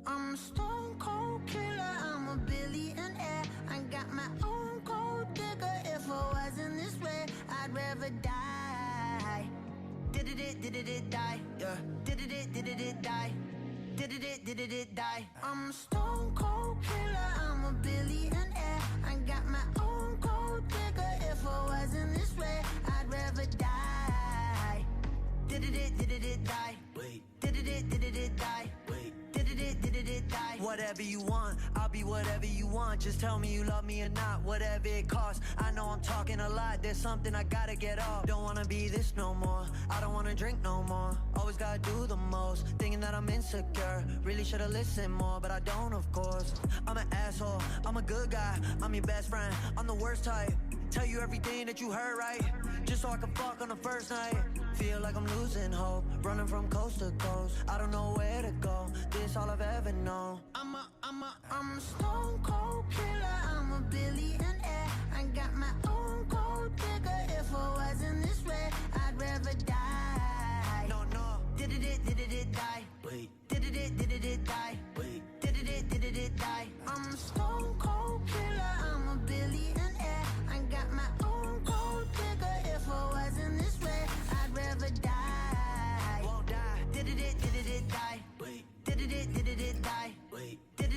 I'm a stone cold killer, I'm a billionaire. I got my own gold digger. If I wasn't this way, I'd rather die. Did it die? Yeah. Did it die? Did it die? I'm a stone cold killer, I'm a billionaire. I got my own gold digger. If I wasn't this way, I'd rather die. Did it die? Wait. Did it die? Wait. Did it die? Whatever you want, I'll be whatever you want. Just tell me you love me or not, whatever it costs. I know I'm talking a lot, there's something I gotta get off. Don't wanna be this no more, I don't wanna drink no more. Always gotta do the most, thinking that I'm insecure. Really should've listened more, but I don't of course. I'm an asshole, I'm a good guy, I'm your best friend, I'm the worst type. Tell you everything that you heard right, just so I can fuck on the first night. Feel like I'm losing hope, running from coast to coast. I don't know where to go, this all I've ever known. I'm a stone cold killer, I'm a billionaire. I got my own gold digger. If I wasn't this way, I'd rather die. No. Did it die? Wait. Did it die? Wait. Did it die? I'm a stone cold killer, I'm a billionaire. I got my own gold digger. If I wasn't this way, I'd rather die. Won't die. Did it die? Wait. Did it die? Wait. Did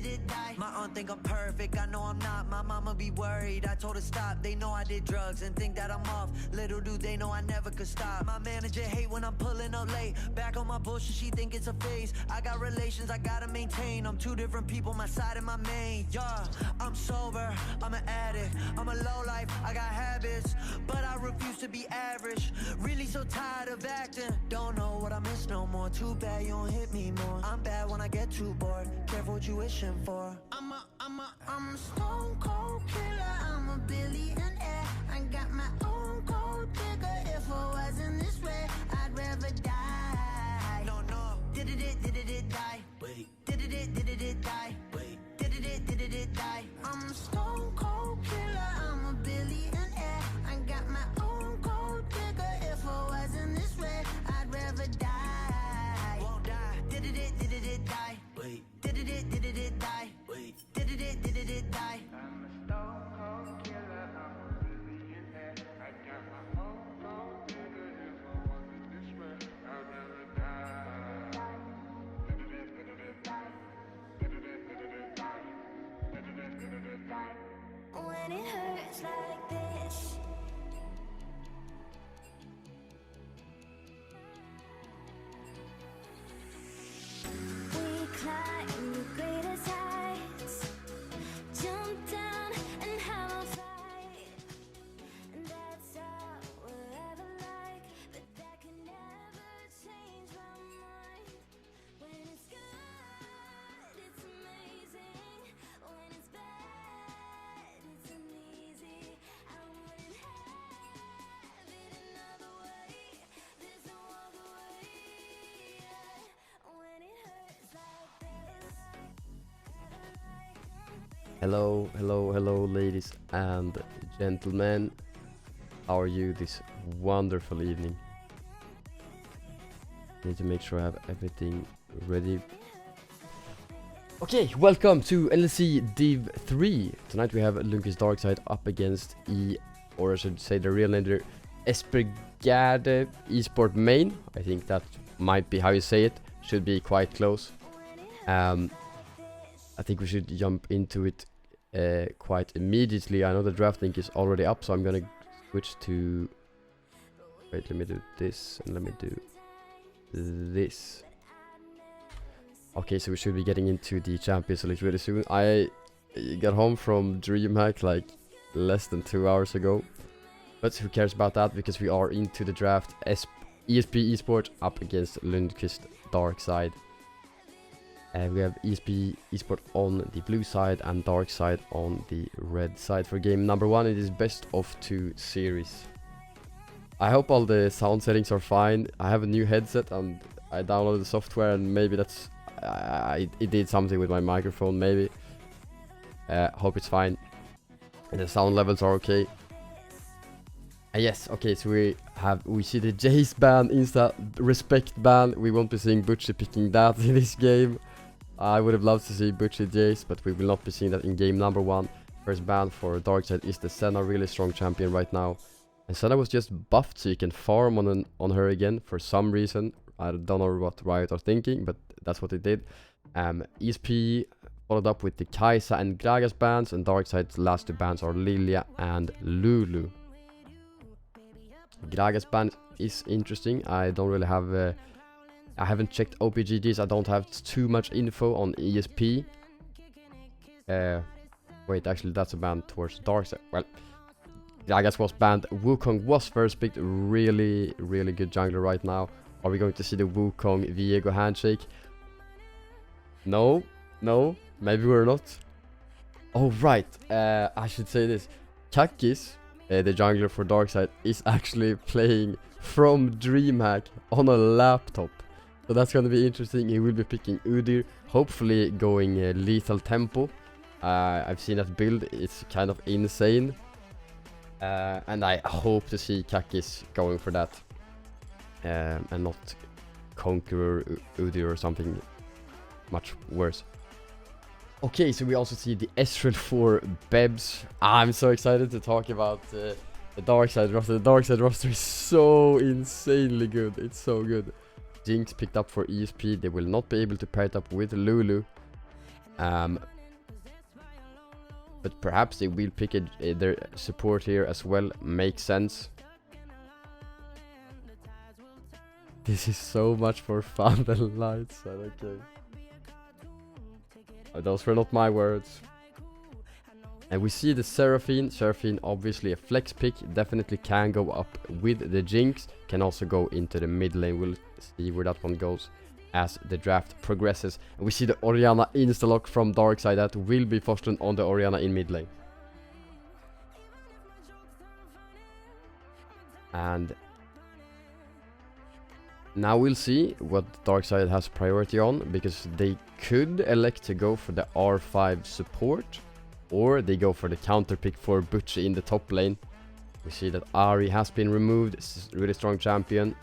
it die? My aunt think I'm perfect, I know I'm not. My mama be worried, I told her stop. They know I did drugs and think that I'm off. Little do they know I never could stop. My manager hate when I'm pulling up late. Back on my bullshit, she think it's a phase. I got relations I gotta maintain. I'm two different people, my side and my main. Yeah, I'm sober, I'm an addict, I'm a low life, I got habits, but I refuse to be average. Really so tired of acting, don't know what I miss no more. Too bad you don't hit me more. I'm bad when I get too bored, careful what you wishing for. I'm a stone cold killer, I'm a billionaire. I got my own gold digger. If I wasn't this way, I'd rather die. No. Did it die? Wait. Did it die? Wait. Did it die? I'm a stone cold killer, I'm a billionaire. I got my own gold digger. If I wasn't this way, I'd rather die. Won't die. Did it die? Wait. Did it die? Wait. Did it die? I'm a stone cold killer, I'm a billionaire. I got my own gold digger. If I wasn't this way, I'd rather die. Did it die? When it hurts like this, we climb the greatest heights, jump down and have a fight, and that's all we'll ever like. But that can never change my mind. When it's good, it's amazing. When it's bad, it's uneasy. I wouldn't have it another way. There's no other way. When it hurts like this. Hello, ladies and gentlemen. How are you this wonderful evening? Need to make sure I have everything ready. Okay, welcome to NLC Div 3. Tonight we have Lundqvist Darkside up against or I should say the real name there, Espergärde eSport main. I think that might be how you say it. Should be quite close. I think we should jump into it quite immediately. I know the draft link is already up, so I'm gonna switch to... Wait, let me do this and let me do this. Okay, so we should be getting into the Champions League really soon. I got home from DreamHack like less than 2 hours ago. But who cares about that, because we are into the draft. ESP eSport up against Lundqvist Darkside. We have ESP eSport on the blue side and Darkside on the red side. For game number 1, it is best of 2 series. I hope all the sound settings are fine. I have a new headset and I downloaded the software, and maybe that's... it did something with my microphone, maybe. Hope it's fine. And the sound levels are okay. Yes, okay, so we see the Jace ban, Insta respect ban. We won't be seeing Butcher picking that in this game. I would have loved to see Butchie Jace, but we will not be seeing that in game number 1. First ban for Darkside is the Senna, really strong champion right now. And Senna was just buffed so you can farm on her again for some reason. I don't know what Riot are thinking, but that's what they did. ESP followed up with the Kai'Sa and Gragas bans, and Darkside's last 2 bans are Lilia and Lulu. Gragas ban is interesting. I don't really have... I haven't checked OPGGs, I don't have too much info on ESP. Wait, actually that's a ban towards Darkside. Well, Gragas was banned. Wukong was first picked, really good jungler right now. Are we going to see the Wukong Viego handshake? No, maybe we're not. Oh right, I should say this. Kakis, the jungler for Darkside, is actually playing from DreamHack on a laptop. So that's gonna be interesting. He will be picking Udyr, hopefully going lethal tempo. I've seen that build, it's kind of insane. And I hope to see Kakis going for that. And not Conqueror Udyr or something much worse. Okay, so we also see the Ezreal for Bebs. I'm so excited to talk about the Darkside roster. The Darkside roster is so insanely good. It's so good. Jinx picked up for ESP. They will not be able to pair it up with Lulu. But perhaps they will pick their support here as well. Makes sense. This is so much for fun and lights. Okay. Those were not my words. And we see the Seraphine. Seraphine obviously a flex pick. Definitely can go up with the Jinx. Can also go into the mid lane. We'll see where that one goes as the draft progresses. And we see the Orianna insta-lock from Darkside. That will be Forstund on the Orianna in mid lane. And now we'll see what Darkside has priority on, because they could elect to go for the R5 support, or they go for the counter pick for Butchie in the top lane. We see that Ahri has been removed. This is a really strong champion.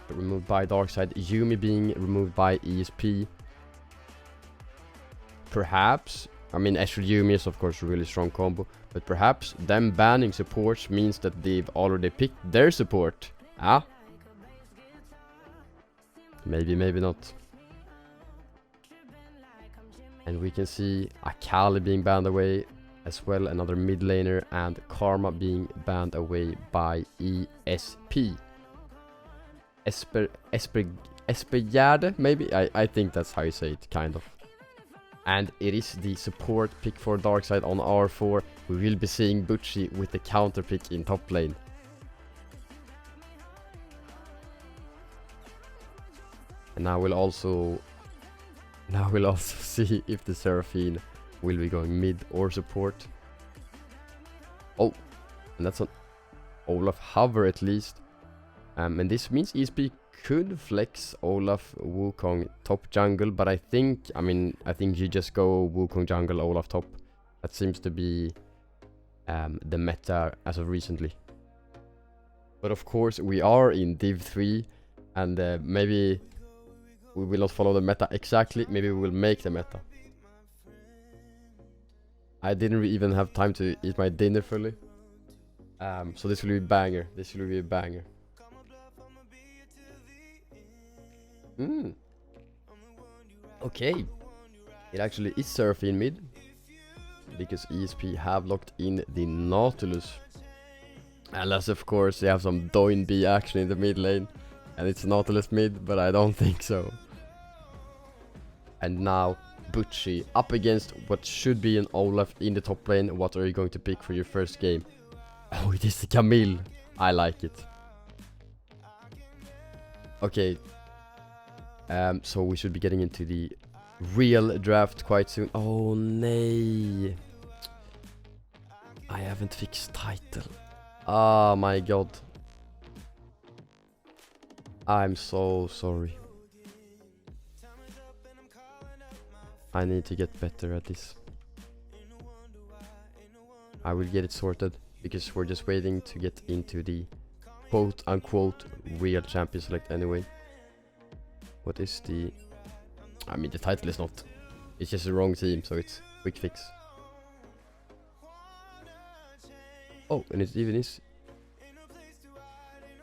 Removed by Darkside. Yuumi being removed by ESP. Perhaps, I mean Ezreal Yuumi is of course a really strong combo, but perhaps them banning supports means that they've already picked their support. Ah? Maybe, maybe not. And we can see Akali being banned away as well, another mid laner, and Karma being banned away by ESP. Espergärde, maybe? I think that's how you say it, kind of. And it is the support pick for Darkside on R4. We will be seeing Butchie with the counter pick in top lane. And now we'll also see if the Seraphine will be going mid or support. Oh, and that's an Olaf hover at least. And this means ESP could flex Olaf Wukong top jungle, but I think you just go Wukong jungle Olaf top. That seems to be the meta as of recently. But of course we are in Div 3, and maybe we will not follow the meta exactly. Maybe we will make the meta. I didn't even have time to eat my dinner fully. So this will be a banger. This will be a banger. Okay. It actually is Seraphine mid, because ESP have locked in the Nautilus. Unless of course they have some Doin B action in the mid lane. And it's Nautilus mid, but I don't think so. And now Butchie up against what should be an Olaf in the top lane. What are you going to pick for your first game? Oh, it is the Camille. I like it. Okay. So we should be getting into the real draft quite soon. Oh, nay. I haven't fixed title. Oh my god. I'm so sorry. I need to get better at this. I will get it sorted, because we're just waiting to get into the quote-unquote real champion select anyway. What is the... I mean, the title is not. It's just the wrong team, so it's quick fix. Oh, and it even is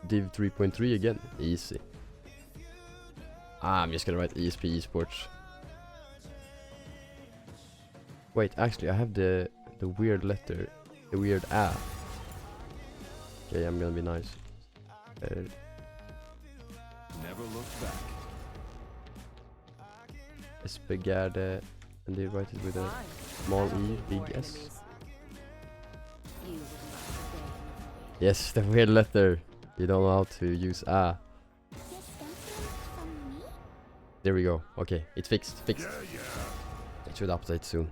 Div 3.3 again. Easy. I'm just gonna write ESP eSports. Wait, actually, I have the weird letter, the weird A. Okay, I'm gonna be nice. Never looked back. Espergärde, and they write it with a small E, big S. Yes, the weird letter. You don't know how to use A. There we go. Okay, it's fixed. Fixed. It should update soon.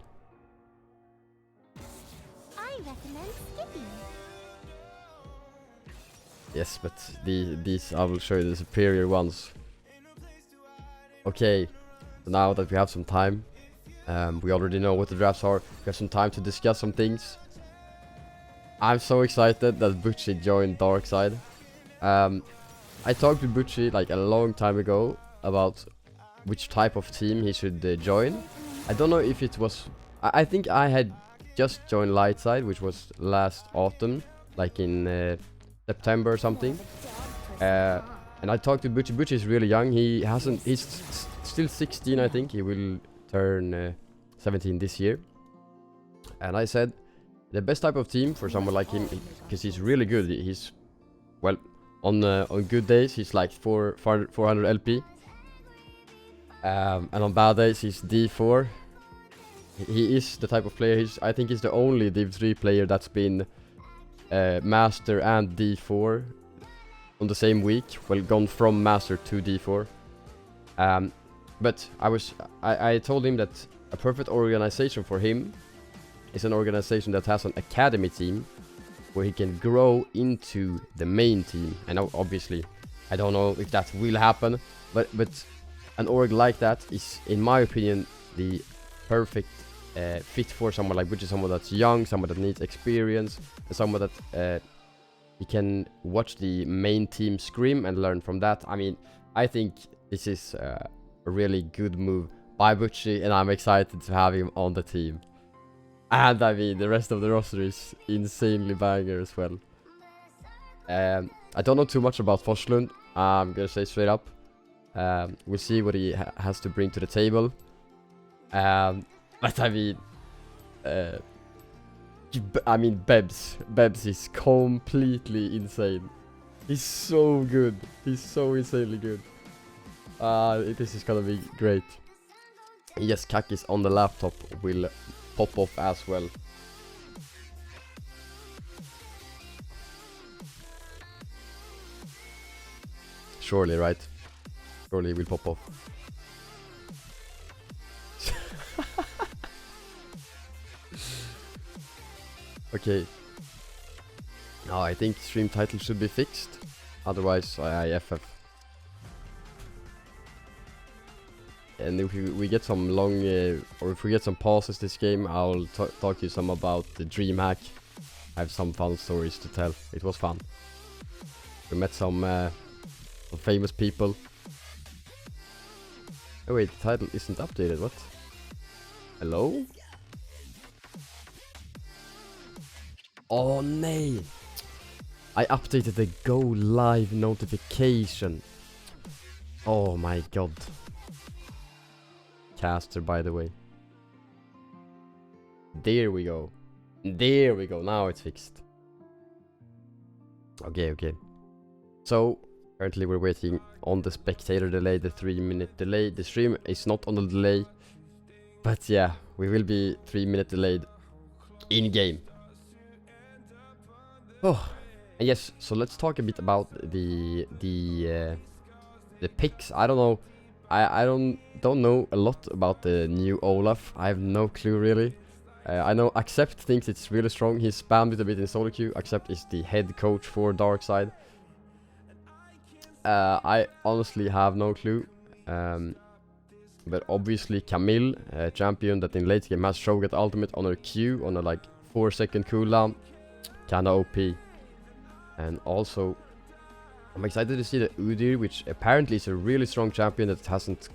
I recommend skipping. Yes, but these I will show you the superior ones. Okay, so now that we have some time, we already know what the drafts are. We have some time to discuss some things. I'm so excited that Bo2 joined Darkside. I talked to Bo2 like a long time ago about which type of team he should join. I don't know if it was... I think I had just joined Lightside, which was last autumn, like in September or something. And I talked to Bo2. Bo2 is really young. He's still 16, I think. He will turn 17 this year. And I said, the best type of team for someone like him, because he's really good. He's, well, on good days, he's like 400 LP. And on bad days, he's D4. He is the type of player, I think he's the only Div 3 player that's been Master and D4 on the same week. Well, gone from Master to D4. But I told him that a perfect organization for him is an organization that has an academy team where he can grow into the main team. And obviously, I don't know if that will happen, but an org like that is, in my opinion, the perfect fit for someone like which is someone that's young, someone that needs experience, and someone that he can watch the main team scrim and learn from that. I mean, I think this is a really good move by Bo2, and I'm excited to have him on the team. And I mean, the rest of the roster is insanely banger as well. I don't know too much about Forslund, I'm gonna say straight up. We'll see what he has to bring to the table. But I mean, Bebs is completely insane. He's so good. He's so insanely good. This is gonna be great. Yes, Kakis on the laptop will pop off as well. Surely, right? Surely it will pop off. Okay. Now I think stream title should be fixed. Otherwise, I FF. And if we get some long, or if we get some pauses this game, I'll talk to you some about the dream hack. I have some fun stories to tell. It was fun. We met some famous people. Oh wait, the title isn't updated, what? Hello? Oh nay! I updated the go live notification. Oh my god. Caster, by the way. There we go. There we go. Now it's fixed. Okay. So, currently we're waiting on the spectator delay, the 3-minute delay. The stream is not on the delay. But yeah, we will be 3-minute delayed in-game. Oh, and yes, so let's talk a bit about the picks. I don't know. I don't know a lot about the new Olaf. I have no clue really. I know Accept thinks it's really strong. He spammed it a bit in solo queue. Accept is the head coach for Darkside. I honestly have no clue. But obviously Camille, champion that in late game has Shogat ultimate on her Q on a like 4-second cooldown. Kinda OP. And also, I'm excited to see the Udyr, which apparently is a really strong champion that hasn't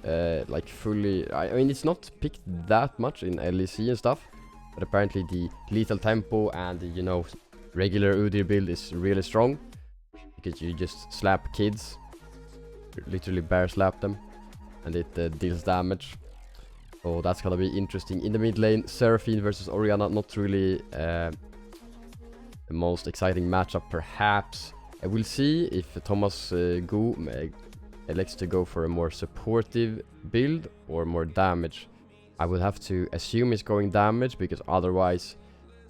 like fully. I mean, it's not picked that much in NLC and stuff, but apparently the lethal tempo and the, you know, regular Udyr build is really strong because you just slap kids, literally bear slap them, and it deals damage. So that's gonna be interesting. In the mid lane, Seraphine versus Orianna, not really the most exciting matchup, perhaps. We'll see if Thomas Go elects to go for a more supportive build or more damage. I would have to assume he's going damage, because otherwise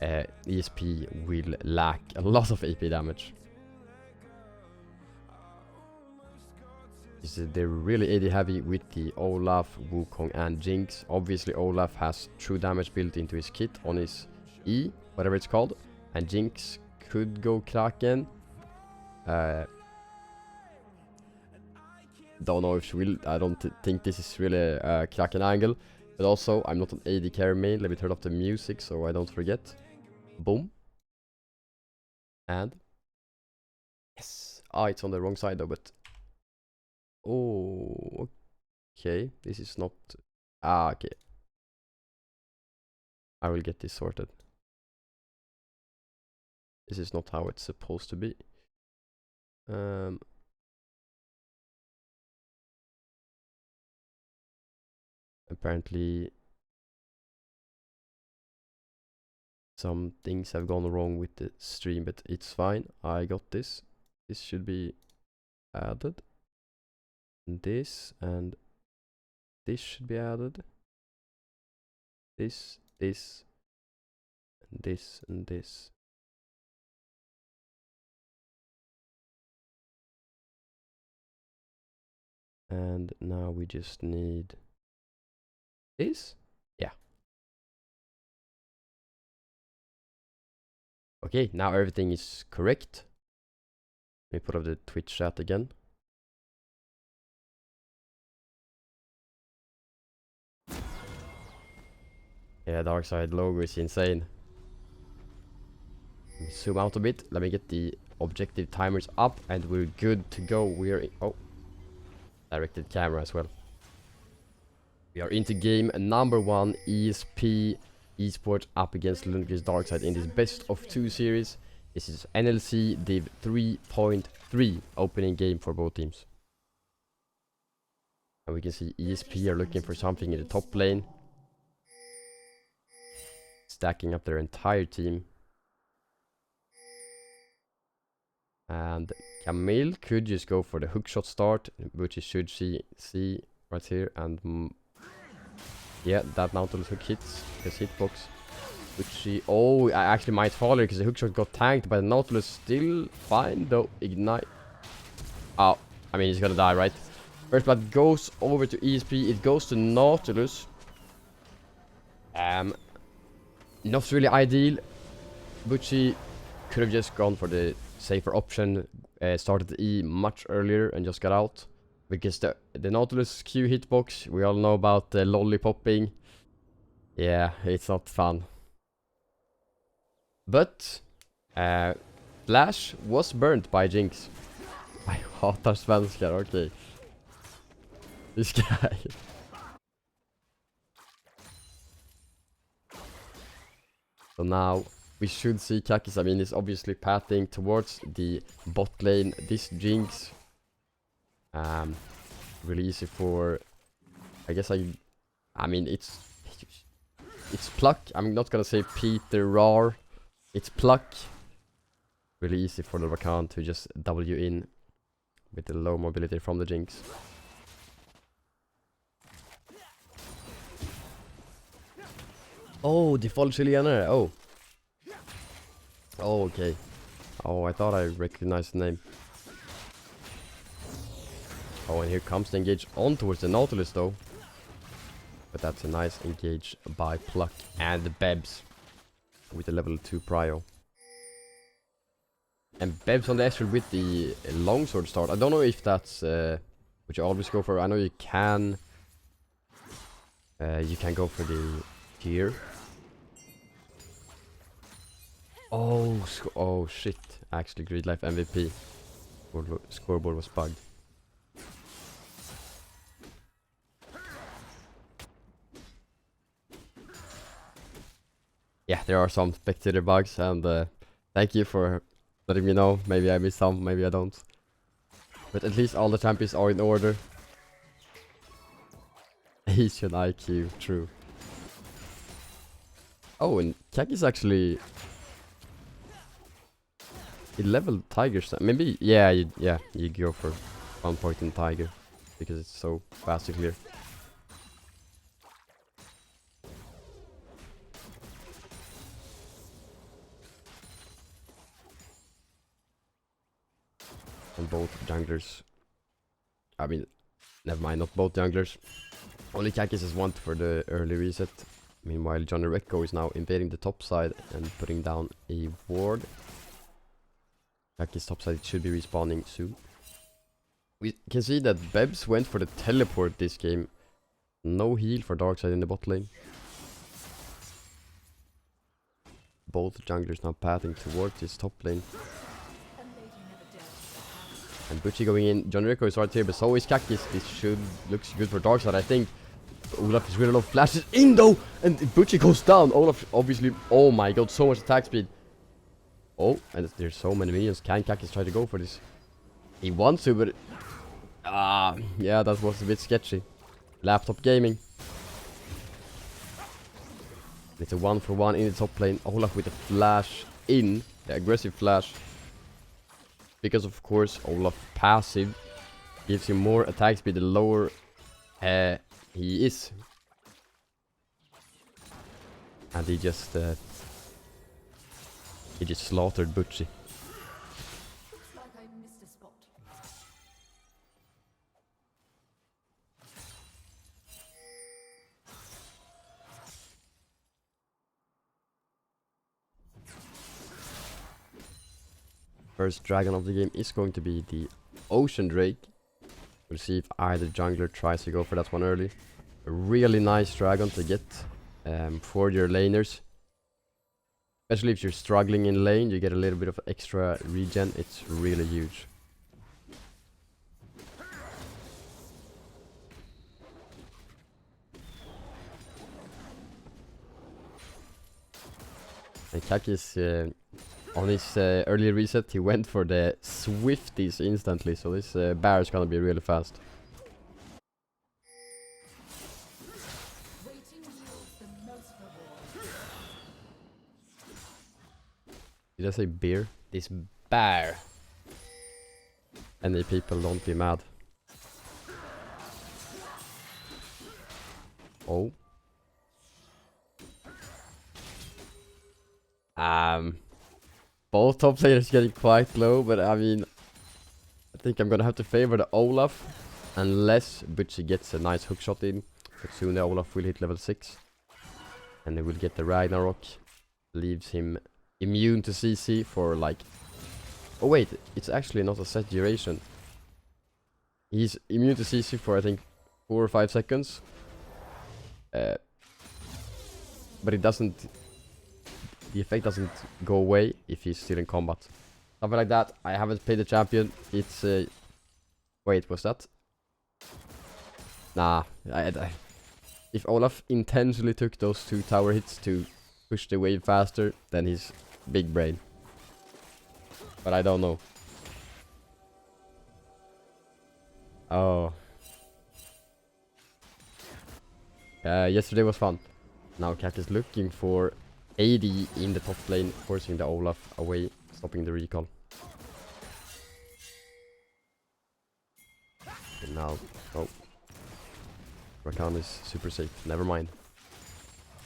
ESP will lack a lot of AP damage. They're really AD heavy with the Olaf, Wukong and Jinx. Obviously Olaf has true damage built into his kit on his E, whatever it's called. And Jinx could go Kraken. Don't know if she will. I don't think this is really a Kraken angle. But also, I'm not an AD carry main. Let me turn off the music so I don't forget. Boom. And yes. Ah, it's on the wrong side though, but oh, okay. This is not. Ah, okay. I will get this sorted. This is not how it's supposed to be. Apparently some things have gone wrong with the stream, but it's fine. I got this. This should be added. And this should be added. This, and this, and this. And now we just need this. Yeah. Okay, now everything is correct. Let me put up the Twitch chat again. Yeah, Darkside logo is insane. Let me zoom out a bit. Let me get the objective timers up, and we're good to go. We are oh, directed camera as well. We are into game number 1, ESP eSport up against Lundqvist Darkside in this best of 2 series. This is NLC Div 3.3 opening game for both teams. And we can see ESP are looking for something in the top lane, stacking up their entire team. And Camille could just go for the hookshot start, which you should see right here. And yeah, that Nautilus hook hits his hitbox. Which she... Oh, I actually might fall here because the hookshot got tanked, but the Nautilus still fine though. Ignite. Oh, I mean, he's gonna die, right? First blood goes over to ESP. It goes to Nautilus. Not really ideal. Butchie could have just gone for the safer option. Started the E much earlier and just got out. Because the Nautilus Q hitbox, we all know about the lollipopping. Yeah, it's not fun. But Flash was burnt by Jinx. I hatar svenskar, okay. This guy. So now we should see Kakis. I mean, is obviously pathing towards the bot lane. This Jinx, really easy for. I guess I mean, it's pluck. I'm not gonna say Peter Rar. It's pluck. Really easy for the Rakan to just W in with the low mobility from the Jinx. Oh, default Chileaner. Oh. Oh, okay. Oh, I thought I recognized the name. Oh, and here comes the engage on towards the Nautilus though. But that's a nice engage by Pluck and the Bebs with the level 2 prio. And Bebs on the Esther with the longsword start. I don't know if that's what you always go for. I know you can go for the tier. Oh shit. Actually, Greed Life MVP. Scoreboard was bugged. yeah, there are some spectator bugs, and thank you for letting me know. Maybe I missed some, maybe I don't. But at least all the champions are in order. Asian IQ, true. Oh, and Kaki's actually... He leveled Tigers. Maybe, yeah, you go for 1 point in Tiger. Because it's so fast to clear. And both junglers. I mean, never mind, not both junglers. Only Kakis is one for the early reset. Meanwhile, Johnny Recco is now invading the top side and putting down a ward. Kakis top side should be respawning soon. We can see that Bebs went for the teleport this game. No heal for Darkside in the bot lane. Both junglers now pathing towards his top lane. And Butchie going in. John Rico is right here, but so is Kakis. This should looks good for Darkside, I think. Olaf is really low. Flashes in though, and Butchie goes down. Olaf obviously. Oh my god, so much attack speed. Oh, and there's so many minions. Can Kakis try to go for this? He wants to, but yeah, that was a bit sketchy. Laptop gaming. It's a 1-for-1 in the top lane. Olaf with a flash in, the aggressive flash. Because of course Olaf passive gives him more attack speed the lower he is. And he just slaughtered Butchie. First dragon of the game is going to be the Ocean Drake. We'll see if either jungler tries to go for that one early. A really nice dragon to get for your laners. Especially if you're struggling in lane, you get a little bit of extra regen. It's really huge. And Kakis... on his early reset, he went for the Swifties instantly, so this bear is gonna be really fast. Did I say beer? This bear. Any people, don't be mad. Oh. Both top players getting quite low, but I mean, I think I'm gonna have to favor the Olaf, unless Butchie gets a nice hook shot in. But soon the Olaf will hit level 6, and he will get the Ragnarok, leaves him immune to CC for like... Oh wait, it's actually not a set duration. He's immune to CC for I think 4 or 5 seconds, but it doesn't... The effect doesn't go away if he's still in combat. Something like that. I haven't played the champion. It's... wait, was that? Nah. If Olaf intentionally took those 2 tower hits to push the wave faster, then he's big brain. But I don't know. Oh. Yesterday was fun. Now Cat is looking for AD in the top lane, forcing the Olaf away, stopping the recall. And now, oh, Rakan is super safe, never mind.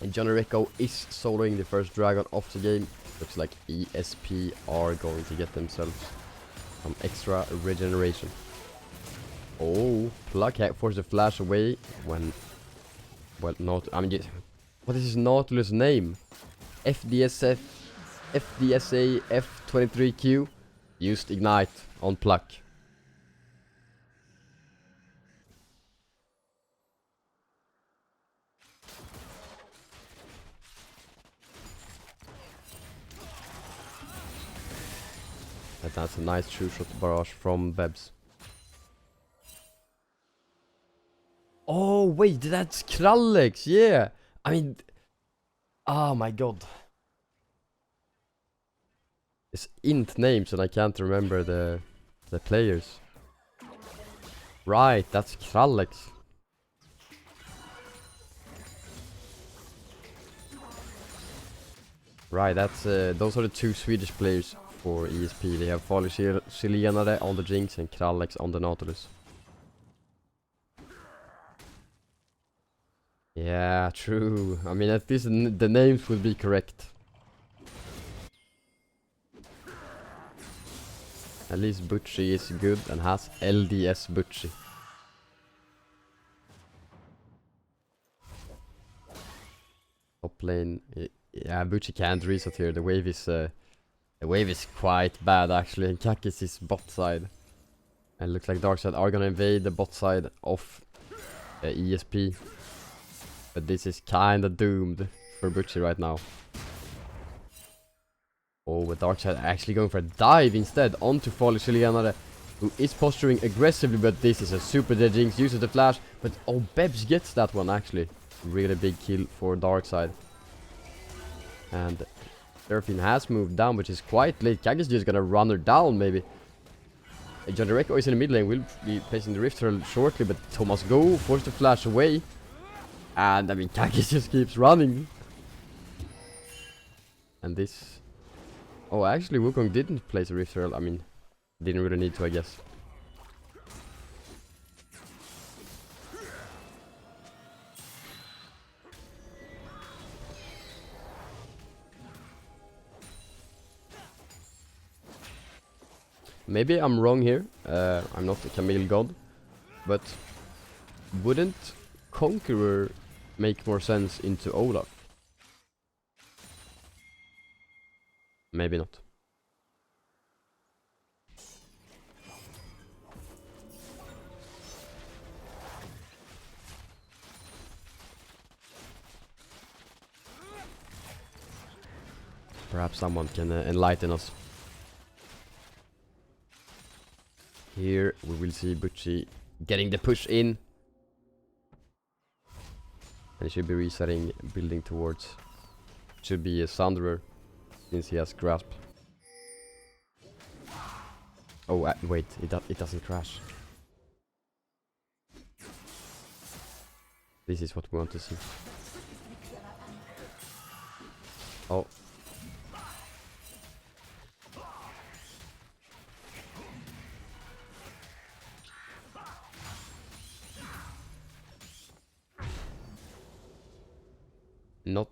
And Johnny Recco is soloing the first dragon of the game. Looks like ESP are going to get themselves some extra regeneration. Oh, Pluck forced the flash away when... Well, not... I mean, what is his Nautilus name? FDSA F23Q used Ignite on Pluck. That's a nice true shot barrage from Bebs. Oh wait, that's Krallex, yeah! I mean... Oh my god. It's int names and I can't remember the players. Right, that's Krallex. Right, that's those are the two Swedish players for ESP. They have Falu Chilenare on the Jinx and Krallex on the Nautilus. Yeah, true. I mean, at least the names will be correct. At least Butchie is good and has LDS Butchie. Top lane, yeah, Butchie can't reset here. The wave is quite bad actually, and Kakis is bot side. And it looks like Darkside are gonna invade the bot side of ESP. But this is kinda doomed for Butchie right now. Oh, but Darkside actually going for a dive instead onto Falu Chilenare, who is posturing aggressively, but this is a super dead Jinx, uses the flash, but oh, Bebs gets that one actually. Really big kill for Darkside. And Seraphine has moved down, which is quite late. Kagis just gonna run her down maybe. John Direcko is in the mid lane, will be placing the Rift Herald shortly, but Thomas Go forced to flash away. And I mean, Kagis just keeps running. And this... Oh, actually Wukong didn't place a Rift Herald. I mean, didn't really need to, I guess. Maybe I'm wrong here. I'm not a Camille god. But wouldn't Conqueror make more sense into Olaf? Maybe not. Perhaps someone can enlighten us. Here we will see Butchie getting the push in. And he should be resetting, building towards. Should be a Sunderer, since he has grasp. Oh wait, it doesn't crash. This is what we want to see. Oh. Not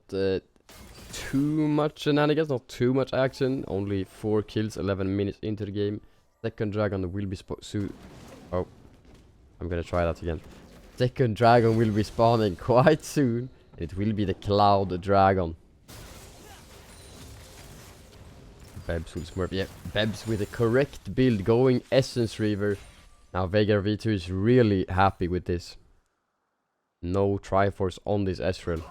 too much shenanigans, not too much action. Only 4 kills, 11 minutes into the game. Second dragon will be soon. Oh, I'm gonna try that again. Second dragon will be spawning quite soon. It will be the Cloud Dragon. Bebs will smurf. Yeah, Bebs with the correct build going Essence Reaver. Now Veigar V2 is really happy with this. No Triforce on this Ezreal.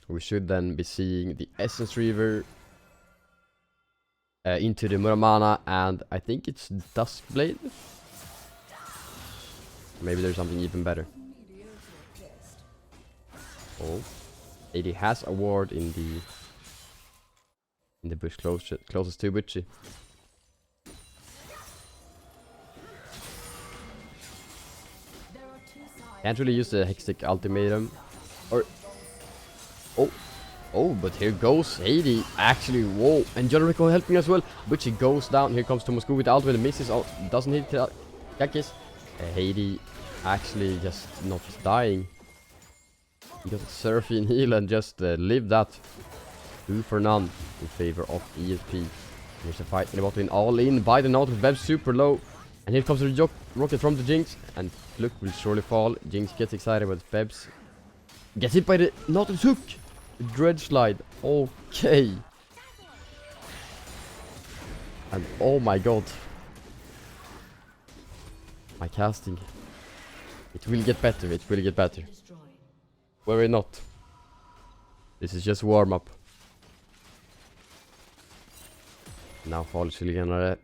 We should then be seeing the Essence Reaver into the Muramana, and I think it's Duskblade. Maybe there's something even better. Oh, AD has a ward in the bush closest to Butchie. Can't really use the Hextech Ultimatum, or oh, but here goes Heidi. Actually, whoa, and John Rico helping as well. Butchie goes down. Here comes Thomas Gu with the ultimate, misses, doesn't hit Kakis. Heidi actually just not dying. He got a Seraphine heal and just lived that. 2 for none in favor of ESP. Here's a fight in the bot lane, all in by the Nautilus. Beb super low. And here comes the rocket from the Jinx. And Look will surely fall. Jinx gets excited, but Bebs gets hit by the Nautilus hook. Dread slide. Okay. And oh my god. My casting. It will get better. It will get better. Worry not. This is just warm up. Now Falu Chilenare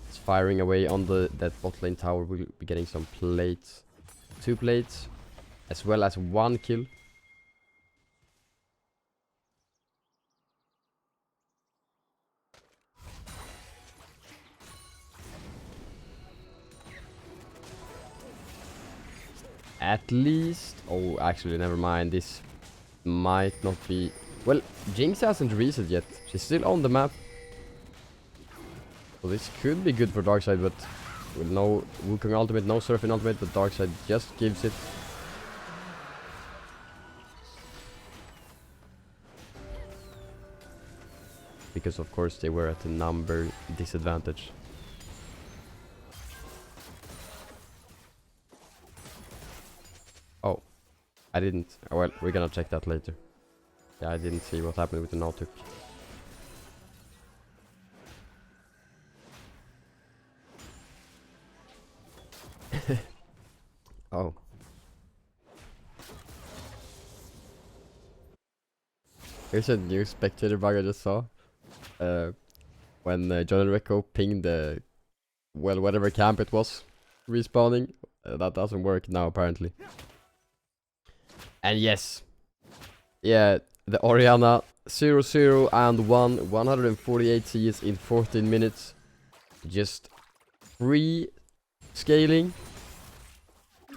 is firing away on that bot lane tower. We'll be getting some plates. 2 plates. As well as 1 kill. at least... Oh, actually, never mind. This might not be... Well, Jinx hasn't reset yet. She's still on the map. So this could be good for Darkside, but with no Wukong ultimate, no Surfing ultimate, but Darkside just gives it. Because of course they were at a number disadvantage. Oh, I didn't. Well, we're gonna check that later. Yeah, I didn't see what happened with the Nautic. Oh. Here's a new spectator bug I just saw. When John and Rico pinged the... Well, whatever camp it was respawning. That doesn't work now, apparently. And yes. Yeah, the Orianna 0-0 and 148 CS in 14 minutes. Just free scaling.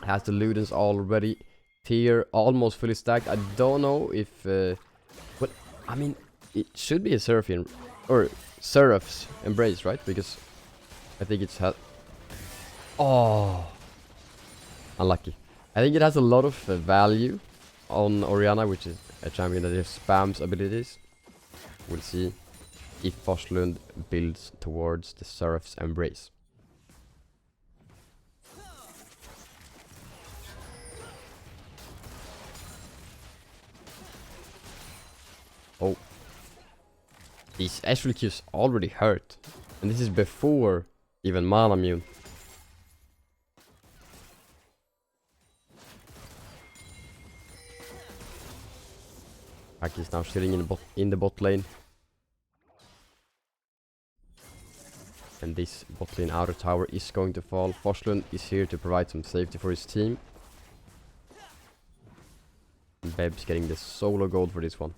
Has the Ludens already. Tier almost fully stacked. I don't know if... but, I mean, it should be a Seraphian... Or Seraph's Embrace, right? Because I think it's... Oh! Unlucky. I think it has a lot of value on Orianna, which is a champion that just spams abilities. We'll see if Forslund builds towards the Seraph's Embrace. Oh. These Ezreal Qs already hurt. And this is before even Mana Mune. Aki is now sitting in the bot lane. And this bot lane outer tower is going to fall. Forslund is here to provide some safety for his team. And Beb's getting the solo gold for this one.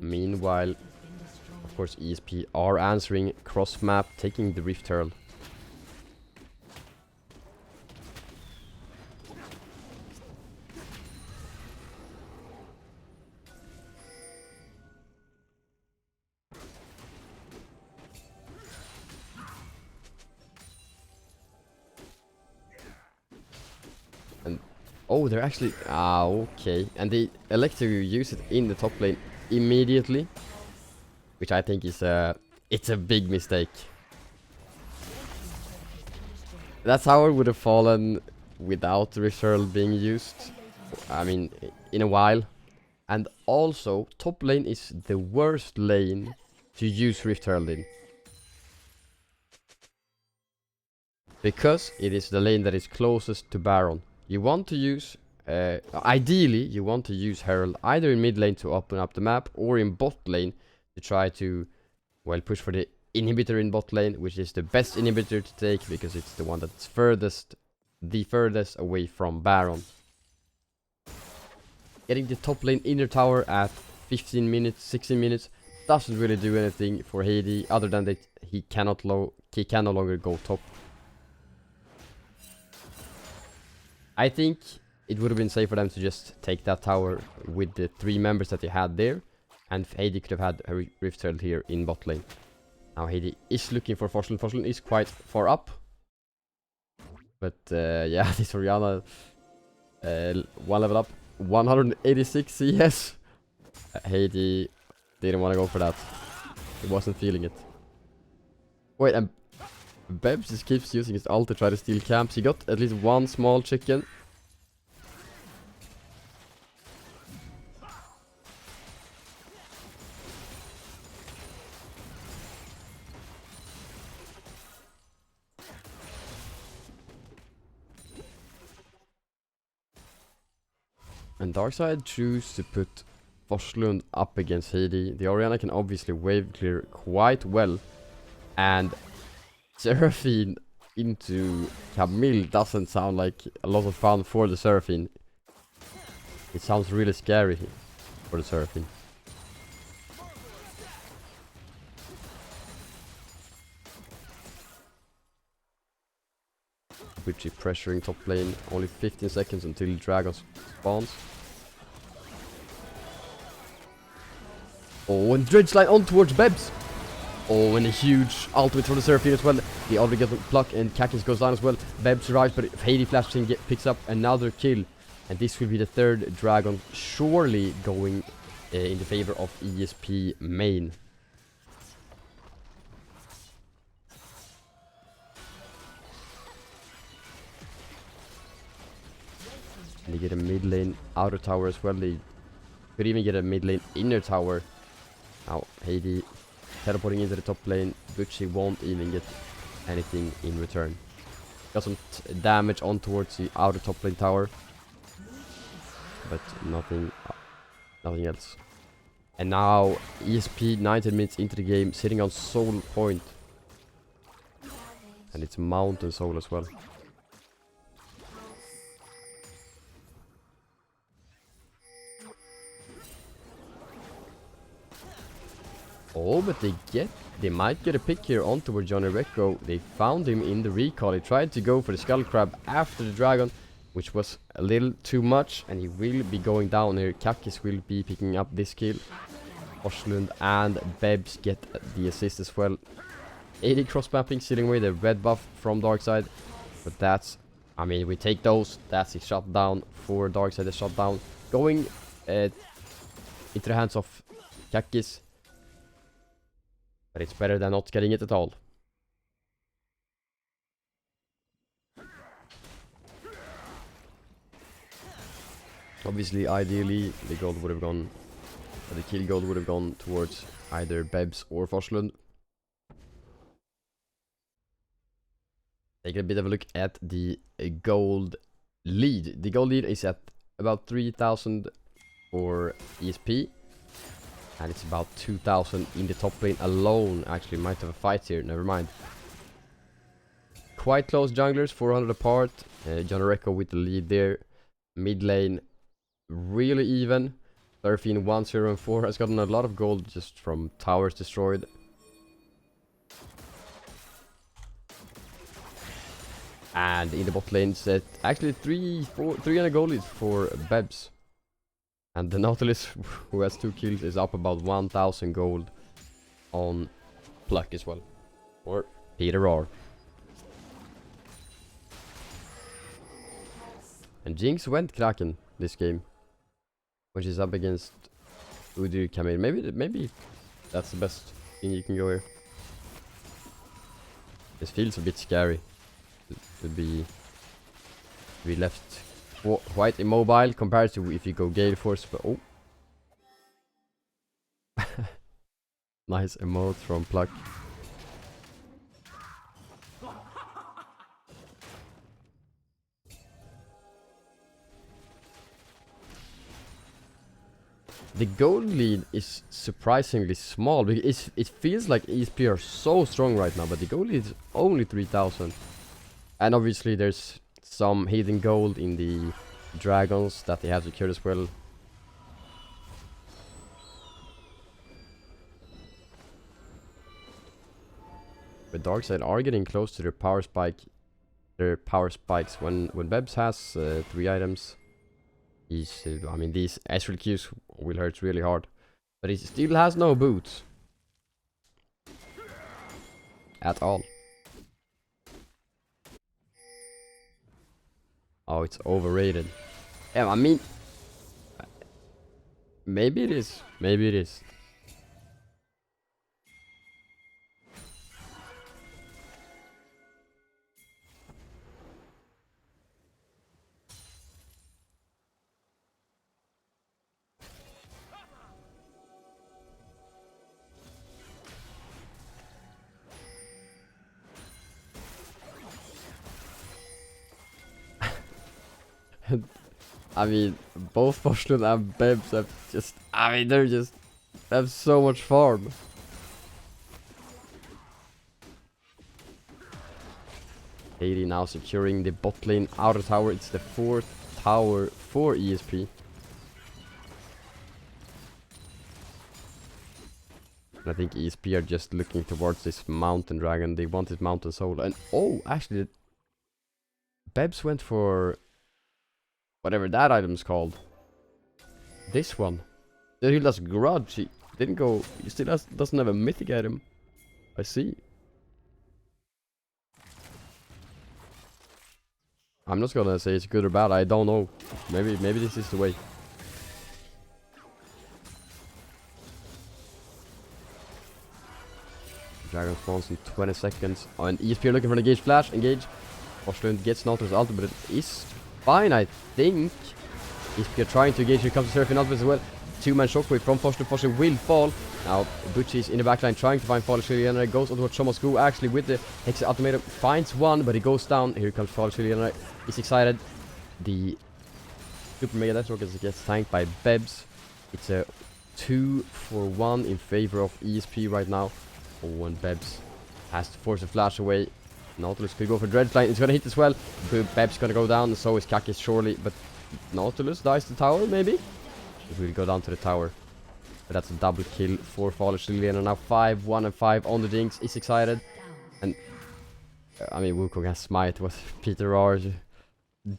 Meanwhile, of course, ESP are answering cross map, taking the Rift Herald. And oh, they're actually okay, and they elect to use it in the top lane immediately, which I think is it's a big mistake. That's how it would have fallen without the Rift Herald being used. I mean, in a while. And also, top lane is the worst lane to use Rift Herald in, because it is the lane that is closest to Baron. You want to use, ideally, you want to use Herald either in mid lane to open up the map, or in bot lane to try to, well, push for the inhibitor in bot lane, which is the best inhibitor to take because it's the one that's the furthest away from Baron. Getting the top lane inner tower at 15 minutes, 16 minutes doesn't really do anything for Heidi, other than that he can no longer go top. I think it would have been safe for them to just take that tower with the 3 members that they had there, and Heidi could have had a Rift Herald here in bot lane. Now Heidi is looking for Forslund. Forslund is quite far up, but yeah, this Orianna one level up, 186 CS. Heidi didn't want to go for that. He wasn't feeling it. Wait, and Bebs just keeps using his ult to try to steal camps. He got at least one small chicken. And Darkside choose to put Forslund up against Heidi. The Orianna can obviously wave clear quite well, and Seraphine into Camille doesn't sound like a lot of fun for the Seraphine. It sounds really scary for the Seraphine. Which is pressuring top lane. Only 15 seconds until Dragon spawns. Oh, and Dredgeline on towards Bebs. Oh, and a huge ultimate for the Seraphine as well. They already get the pluck and Kakis goes down as well. Bebs arrives, but Heidi flashes in, picks up another kill. And this will be the third Dragon, surely going in the favor of ESP main. And they get a mid lane outer tower as well. They could even get a mid lane inner tower. Now Heidi teleporting into the top lane, but she won't even get anything in return. Got some damage on towards the outer top lane tower, but nothing else. And now ESP 19 minutes into the game, sitting on soul point, and it's mountain soul as well. Oh, but they might get a pick here on toward Johnny Recco. They found him in the recall. He tried to go for the skull crab after the dragon, which was a little too much, and he will be going down here. Kakis will be picking up this kill. Oslund and Bebs get the assist as well. 80 cross mapping, stealing away the red buff from Darkside. But that's, I mean, we take those. That's a shutdown for Darkside. A shutdown going into the hands of Kakis. But it's better than not getting it at all. Obviously, ideally, the gold would have gone, or the kill gold would have gone towards either Bebs or Forslund. Take a bit of a look at the gold lead. The gold lead is at about 3,000 for ESP. And it's about 2,000 in the top lane alone. Actually, might have a fight here. Never mind. Quite close junglers, 400 apart. John Recco with the lead there. Mid lane, really even. Seraphine 1, 0, and 4 has gotten a lot of gold just from towers destroyed. And in the bot lane, set actually 300 gold leads for Bebs. And the Nautilus, who has 2 kills, is up about 1,000 gold on Pluck as well. Or Peter R. And Jinx went Kraken this game, when she's up against Udyr Camille. Maybe that's the best thing you can go here. This feels a bit scary to be left quite immobile compared to if you go Gale Force, but oh. Nice emote from Pluck. The gold lead is surprisingly small, because it feels like ESP are so strong right now, but the gold lead is only 3,000. And obviously there's some hidden gold in the dragons that they have secured as well. But Darkside are getting close to their power spike. Their power spikes when Bebs has 3 items. He's, I mean, these Ezreal Qs will hurt really hard, but he still has no boots at all. Oh, it's overrated. Yeah, I mean, maybe it is. Maybe it is. I mean, both Forslund and Bebs have just, I mean, they have so much farm. Heidi now securing the bot lane outer tower. It's the 4th tower for ESP. And I think ESP are just looking towards this mountain dragon. They want this mountain soul. And oh, actually, Bebs went for whatever that item's called. This one. He does grudge. He didn't go. He still doesn't have a mythic item. I see. I'm not gonna say it's good or bad. I don't know. Maybe this is the way. Dragon spawns in 20 seconds. Oh, and ESP looking for an engage flash. Engage. Forslund gets Nautilus ultimate, but it is fine, I think. ESP trying to engage. Here comes the Surfing ultimate as well. Two-man shockwave from Forslund. Forslund will fall. Now, Butchie is in the backline trying to find Fall Shillian. Goes onto Thomas Gu actually with the Hex Ultimatum. Finds one, but he goes down. Here comes Fall Shillian. He's excited. The Super Mega Death Rocket gets tanked by Bebs. It's a 2-for-1 in favor of ESP right now. Oh, and Bebs has to force a flash away. Nautilus could go for Dredgeline. It's gonna hit as well. Bebs gonna go down, so is Kakis surely. But Nautilus dies the tower, maybe? It will go down to the tower. But that's a double kill for Fallish Liliana. Now 5-1 and 5 on the Jinx. Is excited. And I mean, Wukong has Smite. Was Peter R's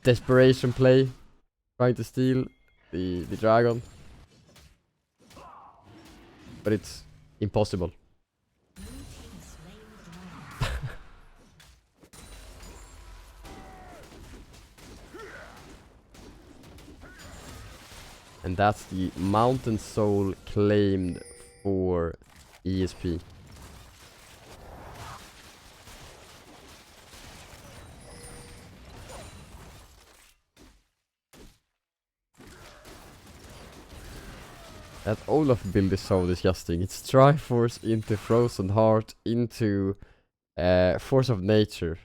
desperation play. Trying to steal the dragon. But it's impossible. And that's the Mountain Soul claimed for ESP. That Olaf build is so disgusting. It's Triforce into Frozen Heart into Force of Nature.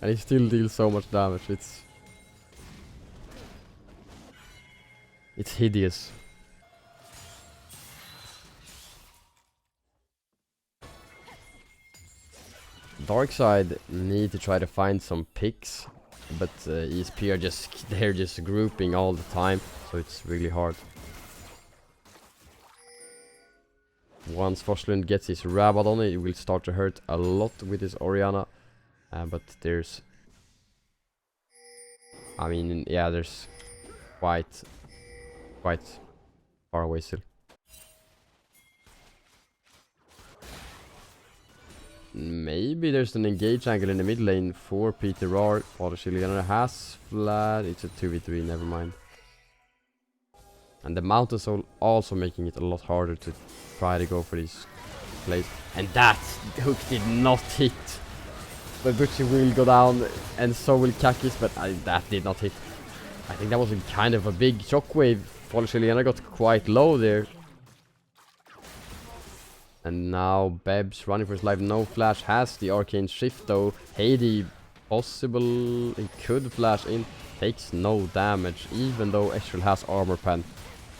And he still deals so much damage. It's hideous. Darkside need to try to find some picks, but ESP are they're just grouping all the time, so it's really hard. Once Forslund gets his Rabbit on it, it will start to hurt a lot with his Orianna. But there's, I mean, yeah, there's quite far away still. Maybe there's an engage angle in the mid lane for Peter R. Father Shillian has flat. It's a 2v3, never mind. And the Mountain Soul also making it a lot harder to try to go for these plays. And that hook did not hit. But Butchie will go down, and so will Kakis, but that did not hit. I think that was kind of a big shockwave. Folishiliana got quite low there. And now Bebs running for his life, no flash, has the arcane shift though. Heidi, possible, he could flash in, takes no damage, even though Ezreal has armor pen.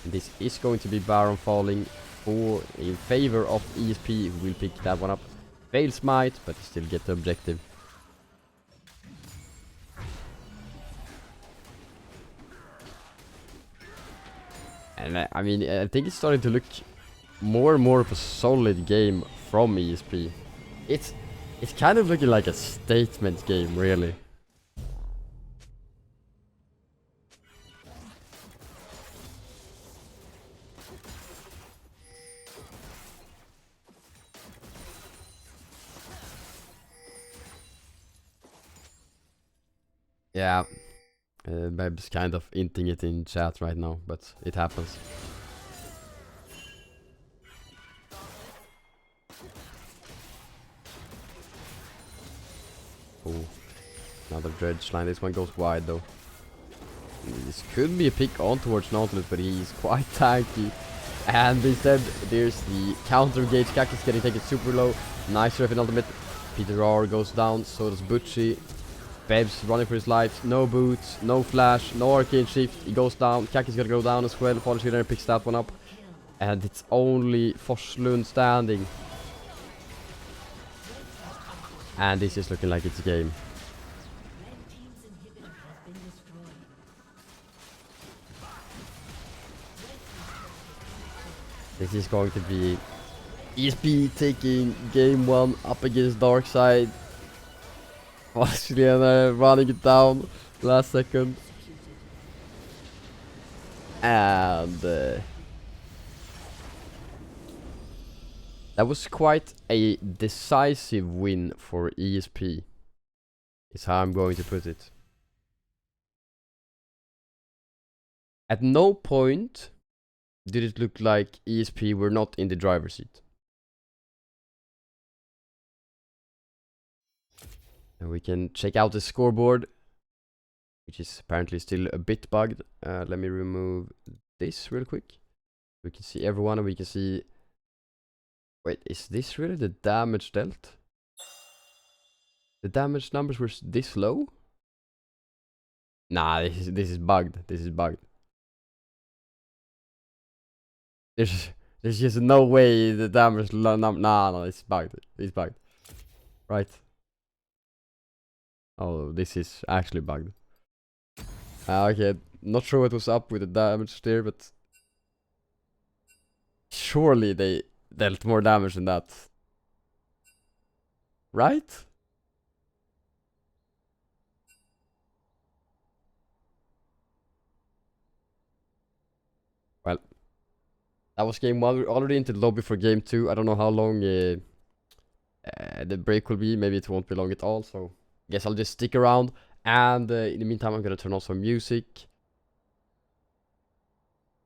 And this is going to be Baron falling in favor of ESP, who will pick that one up. Fail smite, but still get the objective. And I mean, I think it's starting to look more and more of a solid game from ESP. It's kind of looking like a statement game, really. Yeah, Beb's kind of hinting it in chat right now, but it happens. Oh, another dredge line. This one goes wide though. This could be a pick on towards Nautilus, but he's quite tanky. And instead, there's the counter engage. Cactus getting taken super low. Nice ref in ultimate. Peter R goes down, so does Butchie. Beb's running for his life, no boots, no flash, no arcane shift, he goes down, Kaki's gonna go down as well, Fallen Shooter picks that one up. And it's only Forslund standing. And this is looking like it's a game. This is going to be ESP taking game 1 up against Darkside. Australian running it down last second. And that was quite a decisive win for ESP, is how I'm going to put it. At no point did it look like ESP were not in the driver's seat. And we can check out the scoreboard, which is apparently still a bit bugged. Let me remove this real quick. We can see everyone and we can see... Wait, is this really the damage dealt? The damage numbers were this low? Nah, this is bugged. This is bugged. There's just no way the damage no, it's bugged. It's bugged. Right. Oh, this is actually bugged. Okay, not sure what was up with the damage there, but surely they dealt more damage than that. Right? Well, that was game 1. We're already into the lobby for game 2. I don't know how long the break will be. Maybe it won't be long at all, so I guess I'll just stick around. And in the meantime, I'm gonna turn on some music.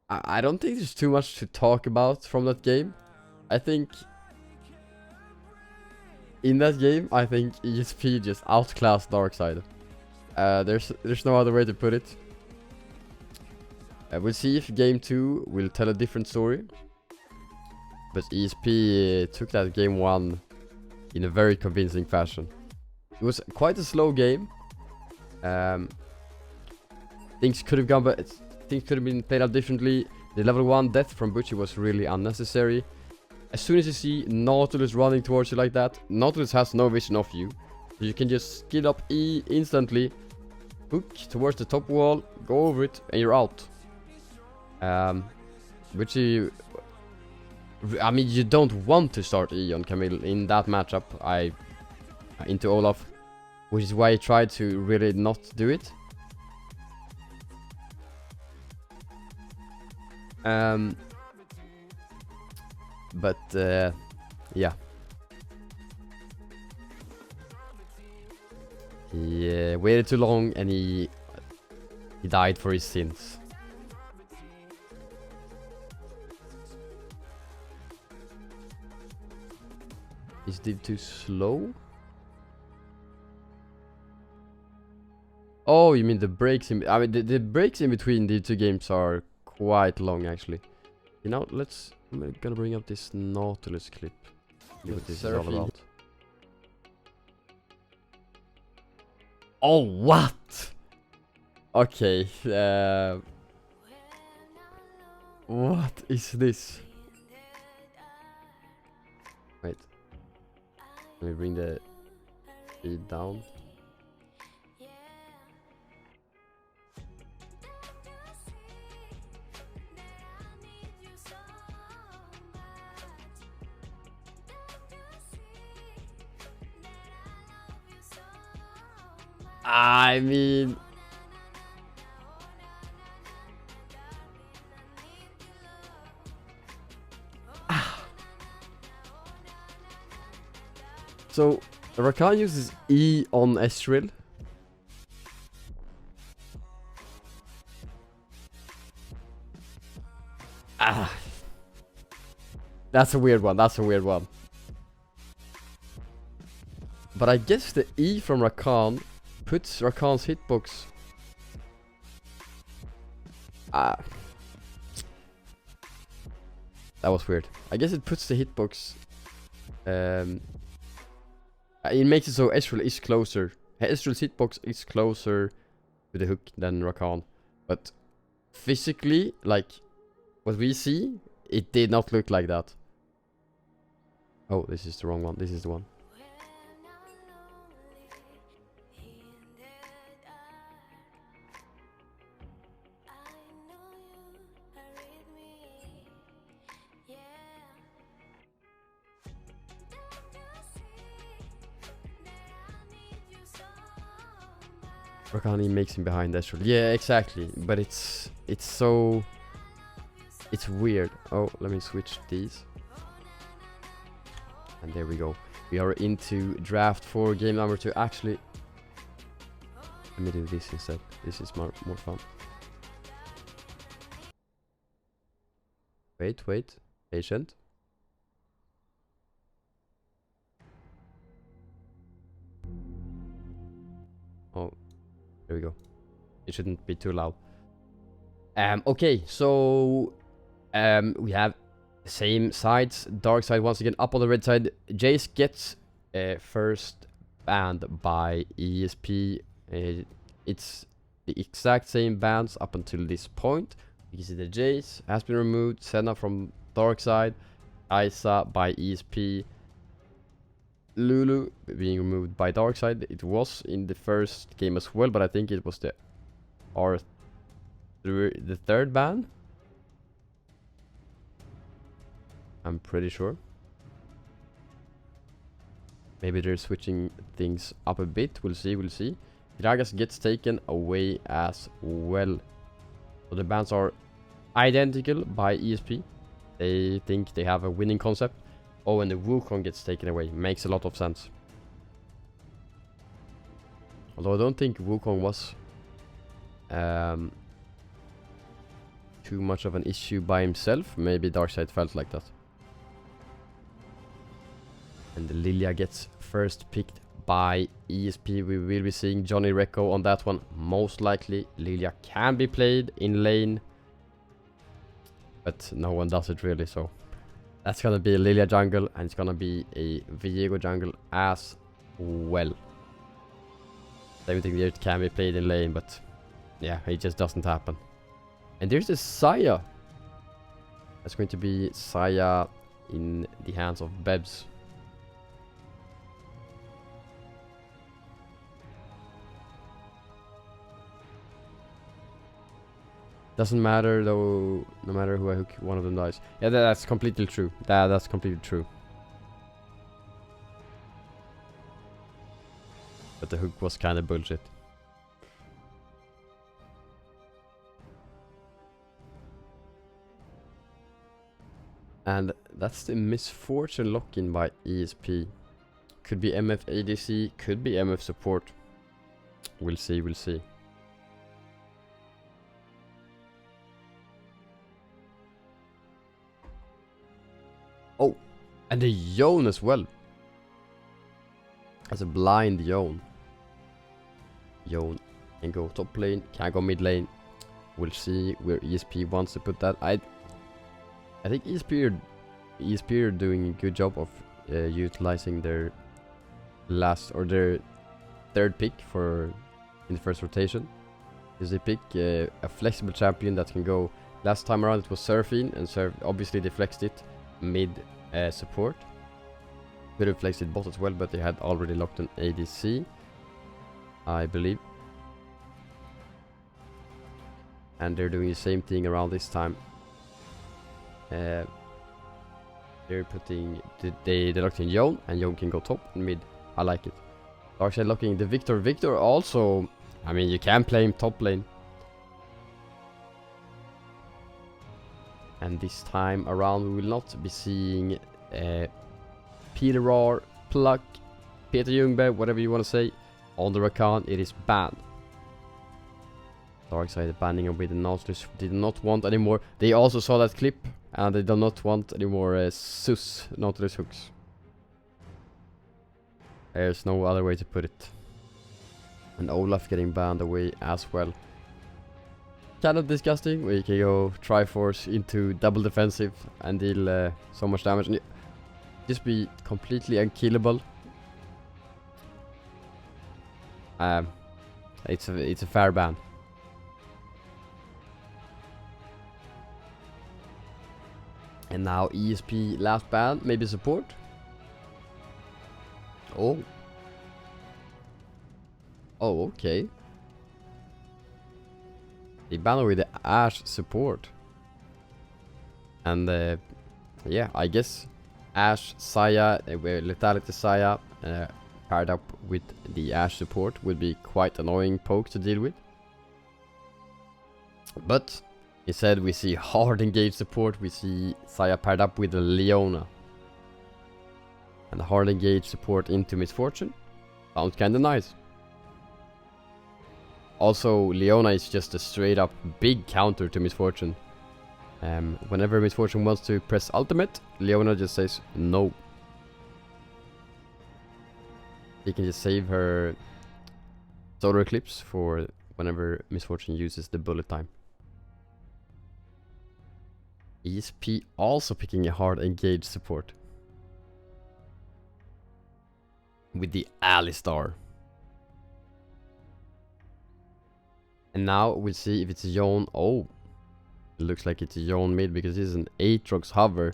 I don't think there's too much to talk about from that game. I think in that game, I think ESP just outclassed Darkside. There's no other way to put it. We'll see if game 2 will tell a different story. But ESP took that game 1 in a very convincing fashion. It was quite a slow game. Things could have gone, but things could have been played out differently. The level 1 death from Butchie was really unnecessary. As soon as you see Nautilus running towards you like that, Nautilus has no vision of you. So you can just skill up E instantly, hook towards the top wall, go over it, and you're out. Butchie... I mean, you don't want to start E on Camille in that matchup. Into Olaf, which is why I tried to really not do it. But yeah. He waited too long and he died for his sins. Is it too slow? Oh, you mean the breaks in... I mean, the breaks in between the two games are quite long, actually. You know, I'm gonna bring up this Nautilus clip. See what this is all about. Oh, what? Okay, what is this? Wait. Let me bring the speed down. I mean... So, Rakan uses E on Ezreal. That's a weird one, that's a weird one. But I guess the E from Rakan puts Rakan's hitbox... That was weird. I guess it puts the hitbox... it makes it so Ezreal is closer. Ezreal's hitbox is closer to the hook than Rakan. But physically, like, what we see, it did not look like that. Oh, this is the wrong one. This is the one. Rakani makes him behind Astral. Yeah, exactly. But it's so... It's weird. Oh, let me switch these. And there we go. We are into draft 4, game number 2. Actually, let me do this instead. This is more fun. Wait. Patient. Oh, there we go. It shouldn't be too loud. Okay, so we have the same sides. Darkside once again up on the red side. Jace gets first banned by ESP. It's the exact same bans up until this point. You can see the Jace has been removed. Senna from Darkside. Isa by ESP. Lulu being removed by Darkside. It was in the first game as well, but I think it was the third ban. I'm pretty sure. Maybe they're switching things up a bit. We'll see. Gragas gets taken away as well. So the bans are identical by ESP. They think they have a winning concept. Oh, and the Wukong gets taken away. Makes a lot of sense. Although I don't think Wukong was too much of an issue by himself. Maybe Darkside felt like that. And the Lilia gets first picked by ESP. We will be seeing Johnny Recco on that one. Most likely Lilia can be played in lane. But no one does it really, so... That's gonna be a Lilia jungle, and it's gonna be a Viego jungle as well. Same thing there, it can be played in lane, but yeah, it just doesn't happen. And there's a Saya. That's going to be Saya in the hands of Bebs. Doesn't matter though, no matter who I hook, one of them dies. Yeah, that's completely true. That's completely true. But the hook was kind of bullshit. And that's the misfortune lock-in by ESP. Could be MF ADC, could be MF support. We'll see. Oh, and the Yone as well. As a blind Yone. Yone can go top lane, can go mid lane. We'll see where ESP wants to put that. I think ESP are doing a good job of utilizing their last or their third pick for in the first rotation. Is they pick a flexible champion that can go. Last time around it was Seraphine, and obviously they flexed it mid support. Could have flexed it bot as well, but they had already locked an ADC, I believe. And they're doing the same thing around this time. They're putting they locked in Yone, and Yone can go top and mid. I like it. Darkside locking the Victor. Victor also, I mean, you can play him top lane. And this time around we will not be seeing Peter R, Pluck, Peter Ljungberg, whatever you want to say, on the Rakan. It is banned. Darkside banning him with the Nautilus. Did not want anymore. They also saw that clip, and they do not want any more sus Nautilus hooks. There's no other way to put it. And Olaf getting banned away as well. Kind of disgusting, where you can go Triforce into double defensive and deal so much damage and just be completely unkillable. It's a fair ban. And now ESP last ban, maybe support. Oh, okay. They banned with the Ashe support. And yeah, I guess Ashe, Saya, Lethality Saya, paired up with the Ashe support would be quite annoying poke to deal with. But instead we see hard engage support, we see Saya paired up with Leona. And hard engage support into Misfortune. Sounds kinda nice. Also, Leona is just a straight up big counter to Misfortune. Whenever Misfortune wants to press ultimate, Leona just says no. She can just save her Solar Eclipse for whenever Misfortune uses the bullet time. ESP also picking a hard engage support. With the Alistar. And now we'll see if it's Yone. Oh, it looks like it's Yone mid because this is an Aatrox hover.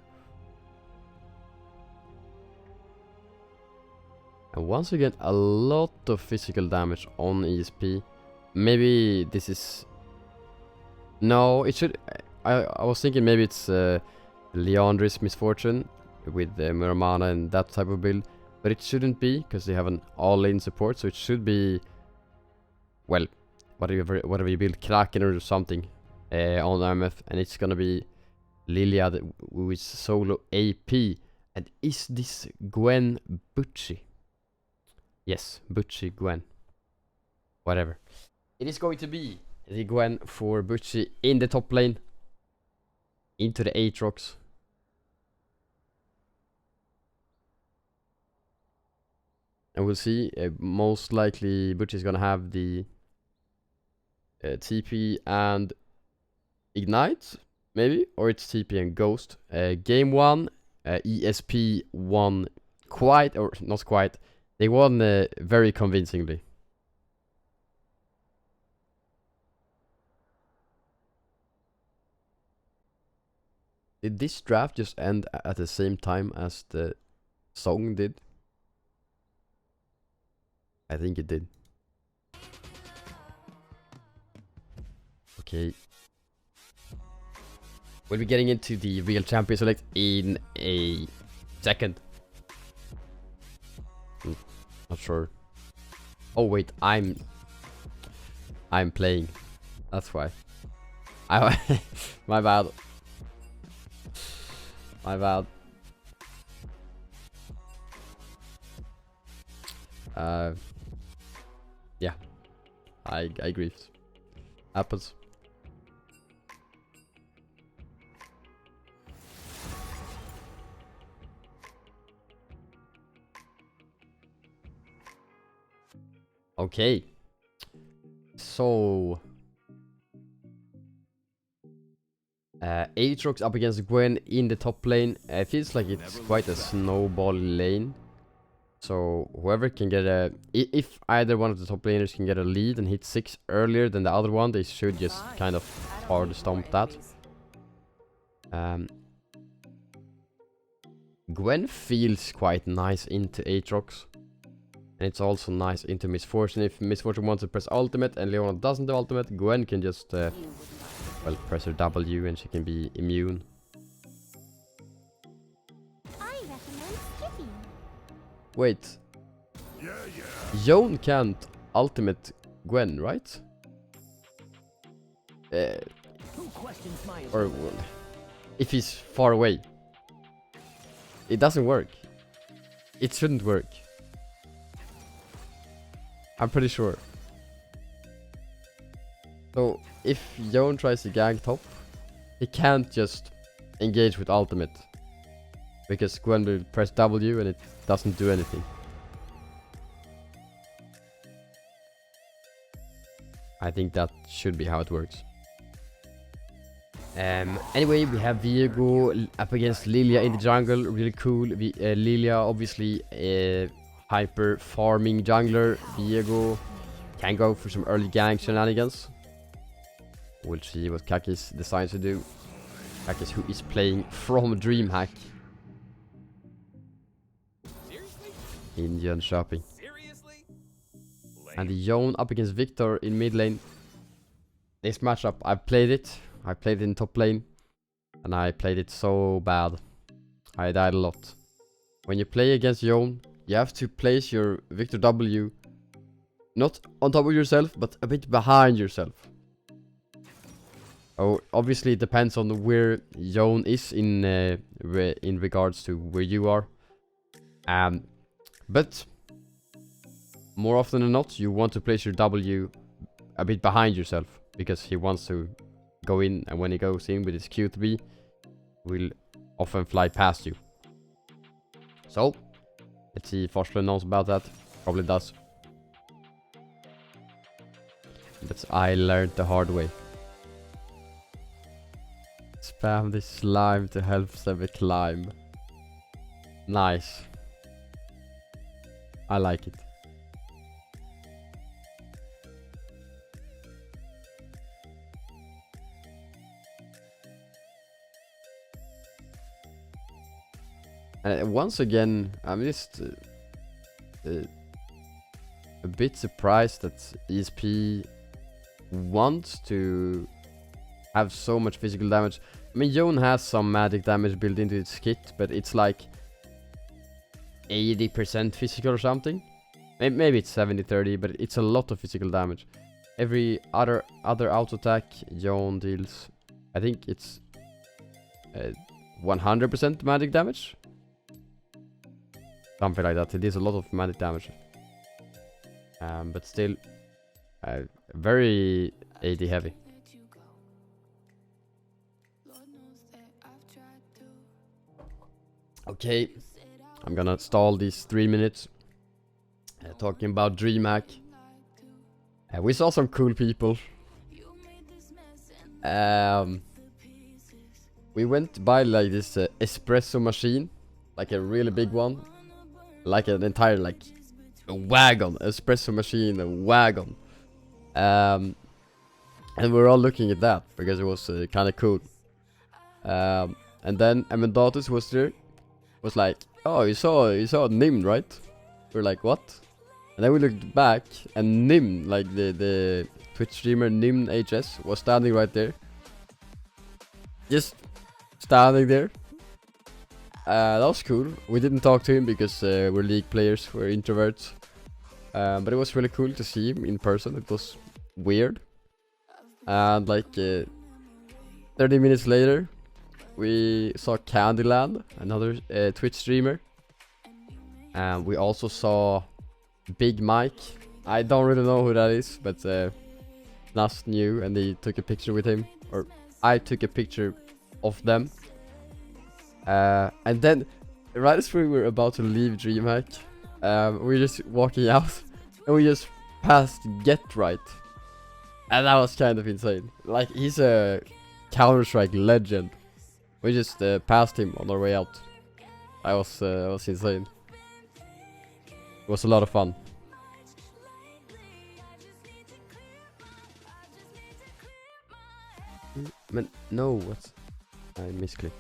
And once again, a lot of physical damage on ESP. Maybe this is... No, it should... I was thinking maybe it's Leandri's Misfortune with Muramana and that type of build. But it shouldn't be, because they have an all-in support, so it should be... Well, whatever you build, Kraken or something on MF, and it's gonna be Lilia who is solo AP. And is this Gwen Butchie? Yes, Butchie Gwen. Whatever. It is going to be the Gwen for Butchie in the top lane. Into the Aatrox. And we'll see, most likely Butchie is gonna have the TP and Ignite, maybe? Or it's TP and Ghost. Game 1, ESP won quite, or not quite, they won very convincingly. Did this draft just end at the same time as the song did? I think it did. Okay. We'll be getting into the real champion select in a second. Not sure. Oh wait, I'm playing. That's why. My bad. My bad. Yeah, I agree. Happens. Okay. So Aatrox up against Gwen in the top lane. It feels like it's quite a snowball lane. So whoever can get a... If either one of the top laners can get a lead and hit 6 earlier than the other one, they should just kind of hard stomp that. Gwen feels quite nice into Aatrox. And it's also nice into Misfortune. If Misfortune wants to press ultimate and Leona doesn't do ultimate, Gwen can just well, press her W and she can be immune. Wait. Yone can't ultimate Gwen, right? Or if he's far away. It doesn't work. It shouldn't work. I'm pretty sure. So if Yone tries to gank top, he can't just engage with ultimate. Because Gwen will press W and it doesn't do anything. I think that should be how it works. Anyway, we have Viego up against Lilia in the jungle. Really cool. Lilia, obviously, hyper farming jungler. Viego can go for some early gank shenanigans. We'll see what Kakis decides to do. Kakis, who is playing from DreamHack in Jönköping. And Yone up against Victor in mid lane. This matchup, I've played it. I played it in top lane. And I played it so bad. I died a lot. When you play against Yone, you have to place your Victor W not on top of yourself, but a bit behind yourself. Oh, obviously it depends on where Jon is in regards to where you are. But more often than not, you want to place your W a bit behind yourself, because he wants to go in, and when he goes in with his Q3, will often fly past you. So, let's see if Forsler knows about that. Probably does. But I learned the hard way. Spam this slime to help Sebbe climb. Nice. I like it. Once again, I'm just a bit surprised that ESP wants to have so much physical damage. I mean, Jon has some magic damage built into its kit, but it's like 80% physical or something. Maybe it's 70-30, but it's a lot of physical damage. Every other auto attack Jon deals, I think it's 100% magic damage. Something like that. It is a lot of magic damage. But still, very AD heavy. Okay, I'm gonna stall these 3 minutes. Talking about DreamHack. We saw some cool people. We went by like this espresso machine, like a really big one. Like an entire, like, a wagon, espresso machine, a wagon. And we're all looking at that because it was kind of cool. And then Amendatus was there. Was like, oh, you saw Nim, right? We're like, what? And then we looked back, and Nim, like the Twitch streamer Nim HS, was standing right there. Just standing there. That was cool. We didn't talk to him because we're League players, we're introverts. But it was really cool to see him in person. It was weird. And like 30 minutes later, we saw Candyland, another Twitch streamer. And we also saw Big Mike. I don't really know who that is, but Nas knew, and they took a picture with him. Or I took a picture of them. And then, right as we were about to leave DreamHack, we were just walking out, and we just passed Get Right. And that was kind of insane. Like, he's a Counter-Strike legend. We just passed him on our way out. That was insane. It was a lot of fun. Man, no, what? I misclick.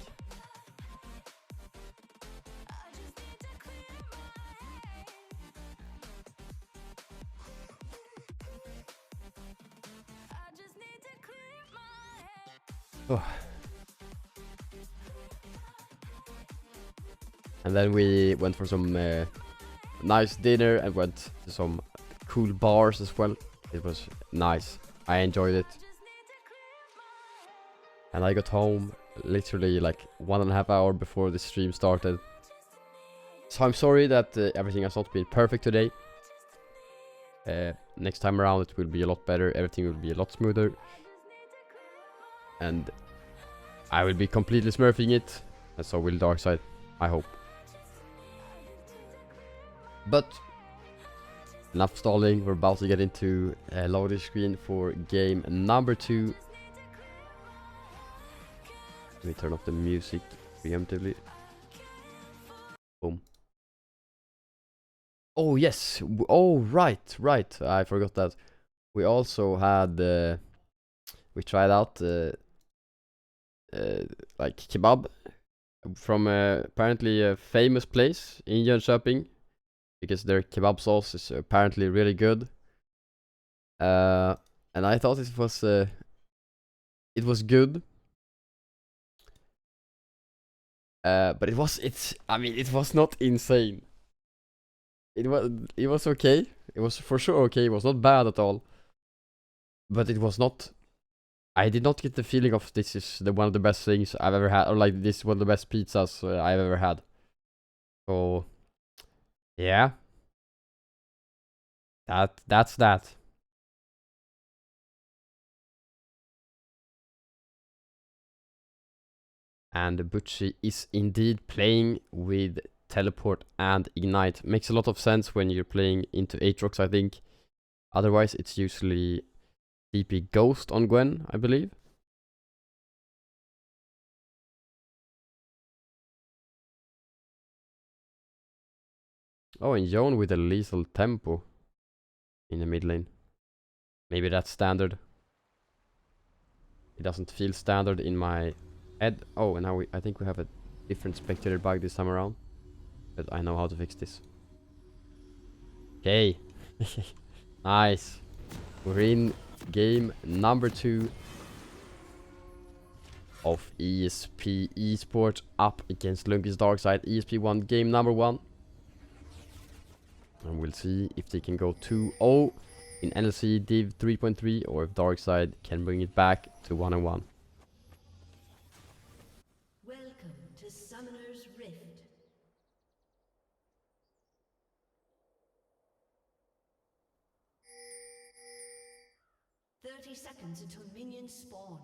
Oh. And then we went for some nice dinner and went to some cool bars as well. It was nice. I enjoyed it. And I got home literally like 1.5 hours before the stream started. So I'm sorry that everything has not been perfect today. Next time around it will be a lot better. Everything will be a lot smoother. And I will be completely smurfing it. And so will Darkside, I hope. But enough stalling. We're about to get into a loading screen for game number 2. Let me turn off the music preemptively. Boom. Oh yes. Oh right. I forgot that. We also had we tried out like kebab from apparently a famous place in Jönköping, because their kebab sauce is apparently really good. And I thought it was good. But it was not insane. it was okay. It was for sure okay. It was not bad at all. But it was not. I did not get the feeling of this is one of the best things I've ever had, or like this is one of the best pizzas I've ever had. So yeah, that's that. And Butchie is indeed playing with Teleport and Ignite. Makes a lot of sense when you're playing into Aatrox, I think. Otherwise, it's usually TP Ghost on Gwen, I believe. Oh, and Yone with a lethal tempo in the mid lane. Maybe that's standard. It doesn't feel standard in my head. Oh, and now I think we have a different spectator bug this time around. But I know how to fix this. Okay. Nice. We're in game number 2 of eSport up against Lundqvist Darkside. ESP won game number 1. And we'll see if they can go 2-0 in NLC Div 3.3 or if Darkside can bring it back to 1-1. Welcome to Summoner's Rift. "30 seconds until minions spawn."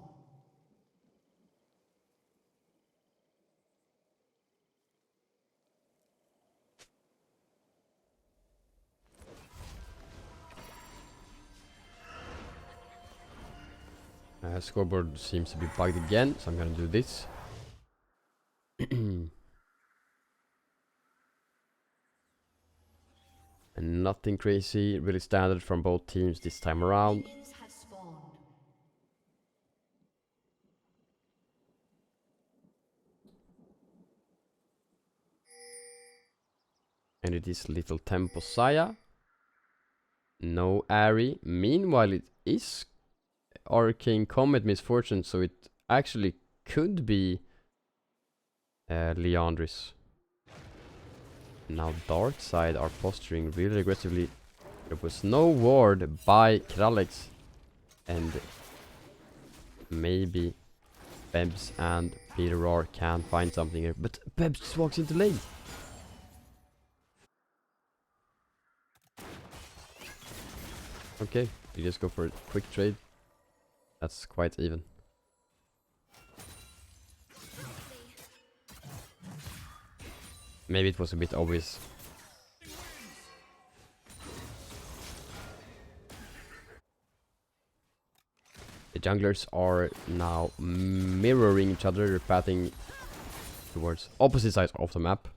Scoreboard seems to be bugged again, so I'm gonna do this. And nothing crazy, really standard from both teams this time around. Minions have spawned. And it is little tempo Saya. No Ari. Meanwhile, it is Arcane Comet Misfortune, so it actually could be Leandris. Now Darkside are posturing really aggressively. There was no ward by Kralex. And maybe Bebs and Peter R can find something here. But Bebs just walks into lane. Okay, you just go for a quick trade. That's quite even. Maybe it was a bit obvious. The junglers are now mirroring each other. They're pathing towards opposite sides of the map.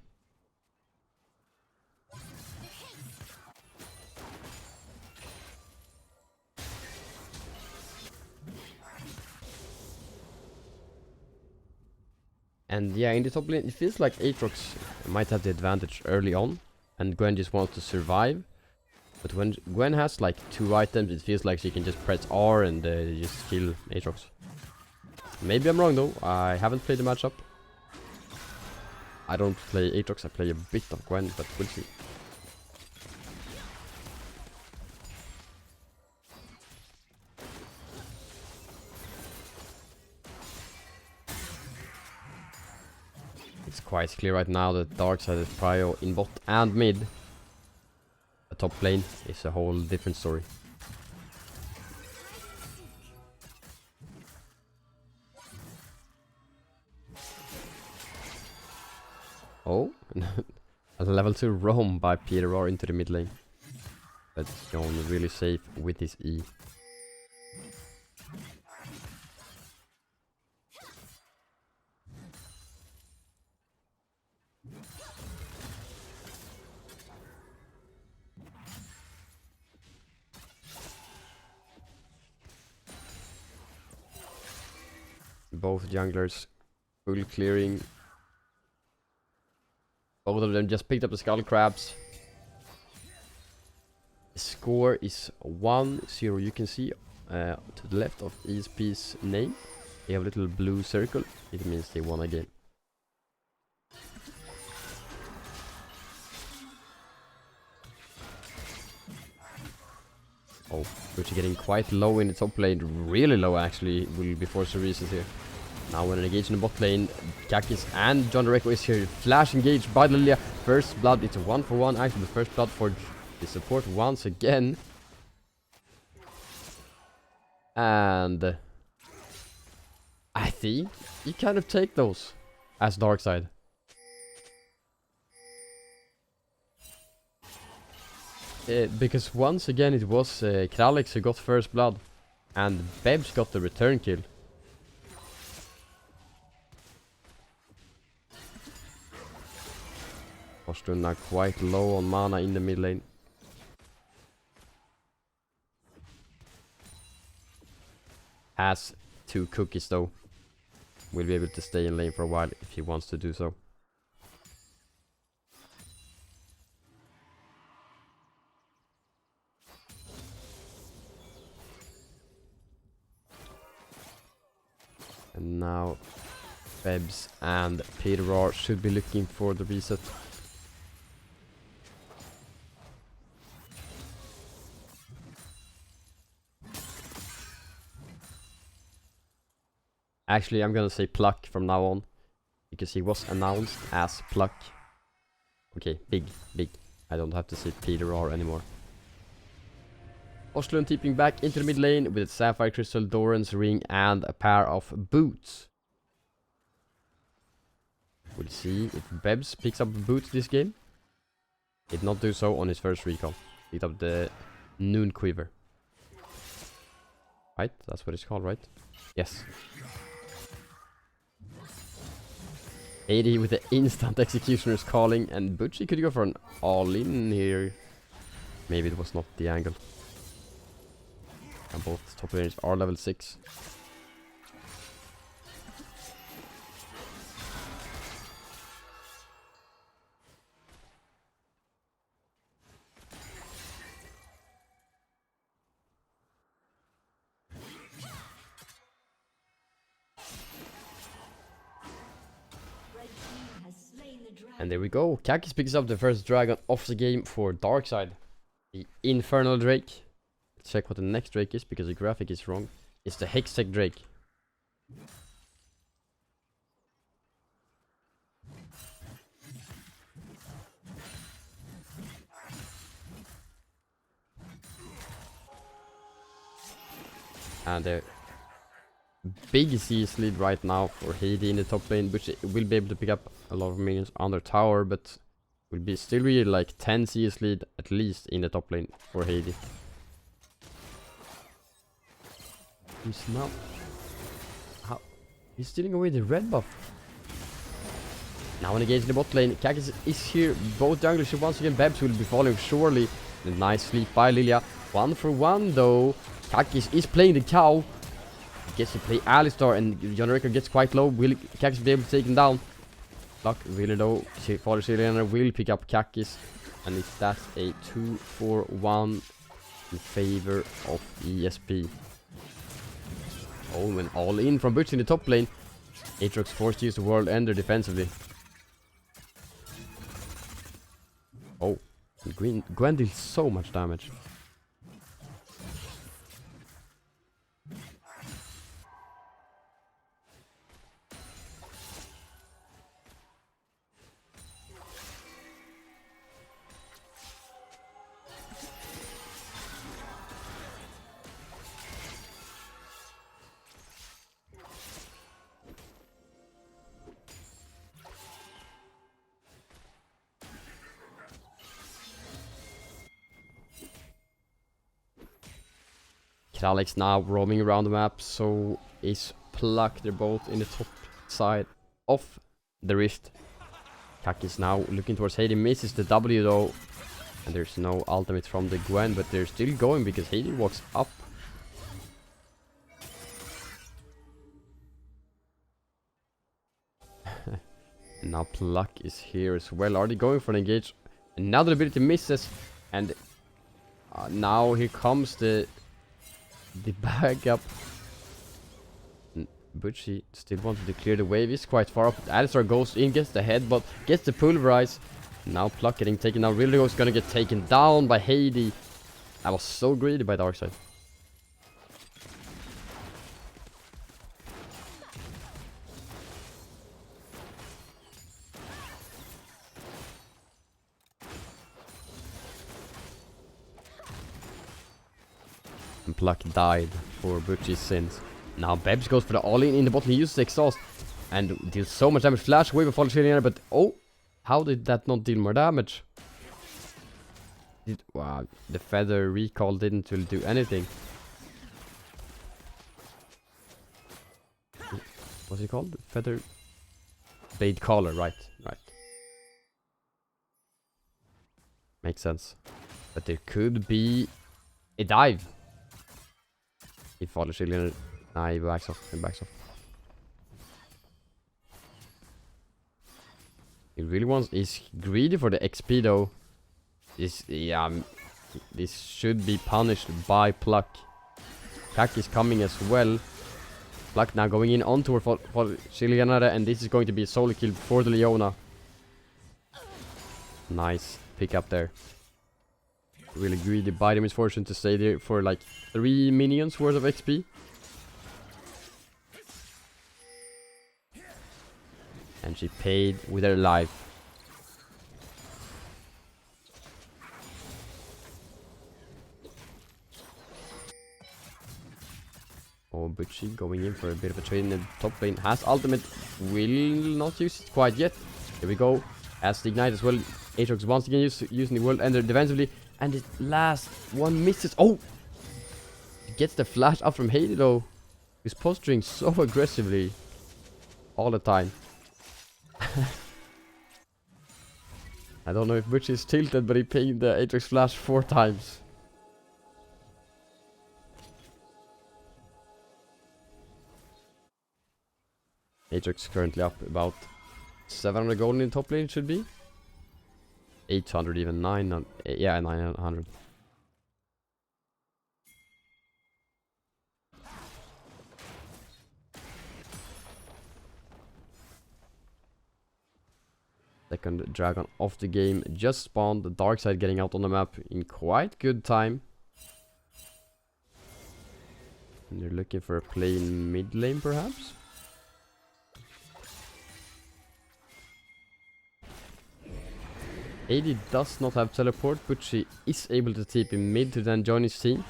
And yeah, in the top lane, it feels like Aatrox might have the advantage early on, and Gwen just wants to survive. But when Gwen has like 2 items, it feels like she can just press R and just kill Aatrox. Maybe I'm wrong though, I haven't played the matchup. I don't play Aatrox, I play a bit of Gwen, but we'll see. It's quite clear right now that Darkside is prio in bot and mid. The top lane is a whole different story. Oh, a level 2 roam by Peter R into the mid lane. But Jon really safe with his E. Both junglers full clearing. Both of them just picked up the skull crabs. The score is 1-0. You can see to the left of ESP's name, they have a little blue circle. It means they won a game. Oh, which are getting quite low in the top lane. Really low, actually, will be forced to reset here. Now when engaged in the bot lane, Kakis and John Reco is here. Flash engaged by Lilia. First blood, it's a 1-for-1. Actually, the first blood for the support once again. And I think you kind of take those as Darkside. Because once again it was Kralix who got first blood and Bebs got the return kill. Ostrun now quite low on mana in the mid lane. Has 2 cookies though. Will be able to stay in lane for a while if he wants to do so. And now Bebs and Peter should be looking for the reset. Actually, I'm gonna say Pluck from now on, because he was announced as Pluck. Okay, big. I don't have to say Peter anymore. Oslund tipping back into the mid lane with Sapphire Crystal, Doran's Ring and a pair of boots. We'll see if Bebs picks up boots this game. Did not do so on his first recall. Picked up the Noon Quiver. Right? That's what it's called, right? Yes. 80 with the instant executioner's calling, and Butchie could go for an all-in here. Maybe it was not the angle. And both top laners are level 6. And there we go. Kakis picks up the first dragon of the game for Darkside. The Infernal Drake. Let's check what the next Drake is, because the graphic is wrong. It's the Hextech Drake. And the big CS lead right now for Heidi in the top lane, which will be able to pick up a lot of minions on their tower, but will be still really like 10 CS lead at least in the top lane for Heidi. He's now... How? He's stealing away the red buff. Now when engaged in the bot lane, Kakis is here. Both junglers here once again. Bebs will be following surely. A nice sleep by Lilia. 1-for-1 though. Kakis is playing the cow. Gets to play Alistar, and John Ricker gets quite low. Will Kakis be able to take him down? Luck really low. Father Silianer will pick up Kakis, and it's that a 2-for-1 in favor of ESP. Oh, and all in from Butch in the top lane. Aatrox forced to use the World Ender defensively. Oh, Gwen deals so much damage. Kralix now roaming around the map, so is Pluck. They're both in the top side of the rift. Kakis now looking towards Heidi, misses the W though, and there's no ultimate from the Gwen, but they're still going because Heidi walks up. And now Pluck is here as well. Are they going for an engage? Another ability misses, and now here comes the backup. Butchie still wanted to clear the wave. He's quite far up. Alistar goes in, gets the headbutt, gets the pulverize. Now Pluck getting taken down. Really is gonna get taken down by Heidi. I was so greedy by Darkside. And Pluck died for Butchie's sins. Now Bebs goes for the all-in in the bottom. He uses the exhaust and deals so much damage. Flash away before shielding, but oh, how did that not deal more damage? Wow, the feather recall didn't really do anything. What's it called? Feather blade collar, right. Makes sense. But there could be a dive. He follows Shillian. Nah, he backs off. He really wants. He's greedy for the XP though. This should be punished by Pluck. Pluck is coming as well. Pluck now going in onto for Shillianare, and this is going to be a solo kill for the Leona. Nice pick up there. Really greedy by the misfortune to stay there for like 3 minions worth of XP. And she paid with her life. Oh, Butchie going in for a bit of a trade in the top lane. Has ultimate, will not use it quite yet. Here we go. Has the ignite as well. Aatrox once again using the world ender defensively. And the last one misses. Oh! He gets the flash up from Haiti though. He's posturing so aggressively. All the time. I don't know if Butchie is tilted, but he pinged the Aatrox flash 4 times. Aatrox currently up about 700 gold in top lane, it should be. 800 even, 900, yeah, 900. Second dragon off the game, just spawned. The Darkside getting out on the map in quite good time. And they're looking for a play in mid lane perhaps. AD does not have teleport, but she is able to TP mid to then join his team.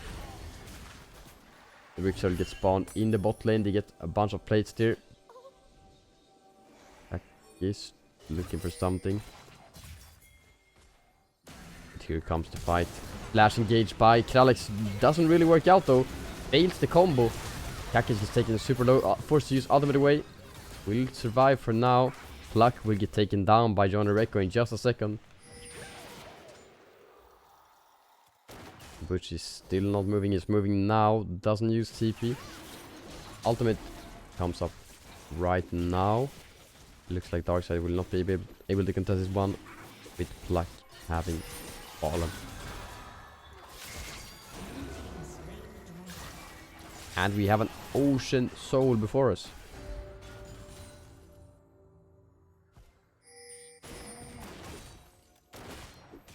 The Rickshaw gets spawned in the bot lane. They get a bunch of plates there. Back is looking for something. But here comes the fight. Flash engaged by Kralex. Doesn't really work out though. Fails the combo. Kakis is taking a super low. Forced to use ultimate away. Will survive for now. Pluck will get taken down by John Reko in just a second. Butch is still not moving. He's moving now. Doesn't use TP. Ultimate comes up right now. Looks like Darkside will not be able to contest this one with Pluck having fallen. And we have an Ocean Soul before us.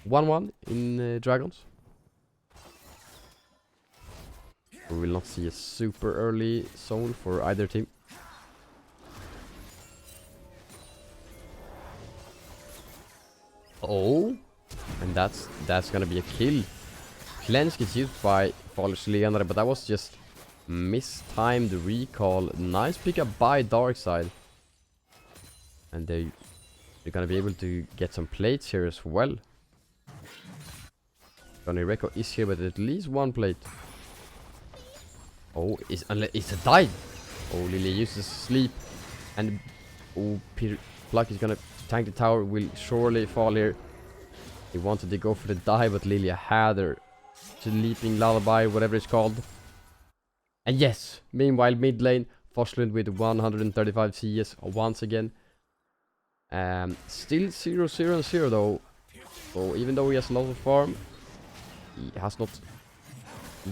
One in Dragons. We will not see a super early soul for either team. Oh, and that's gonna be a kill. Cleanse gets used by Fallish Leander, but that was just mistimed recall. Nice pickup by Darkside. And they're gonna be able to get some plates here as well. Johnny Reko is here, but at least one plate. Oh, it's a dive. Oh, Lily uses sleep. And oh, Pluck is gonna tank the tower. Will surely fall here. He wanted to go for the dive, but Lilia had her sleeping lullaby, whatever it's called. And yes, meanwhile mid lane, Forslund with 135 CS once again. Still 0-0-0 though. So even though he has a lot of farm, he has not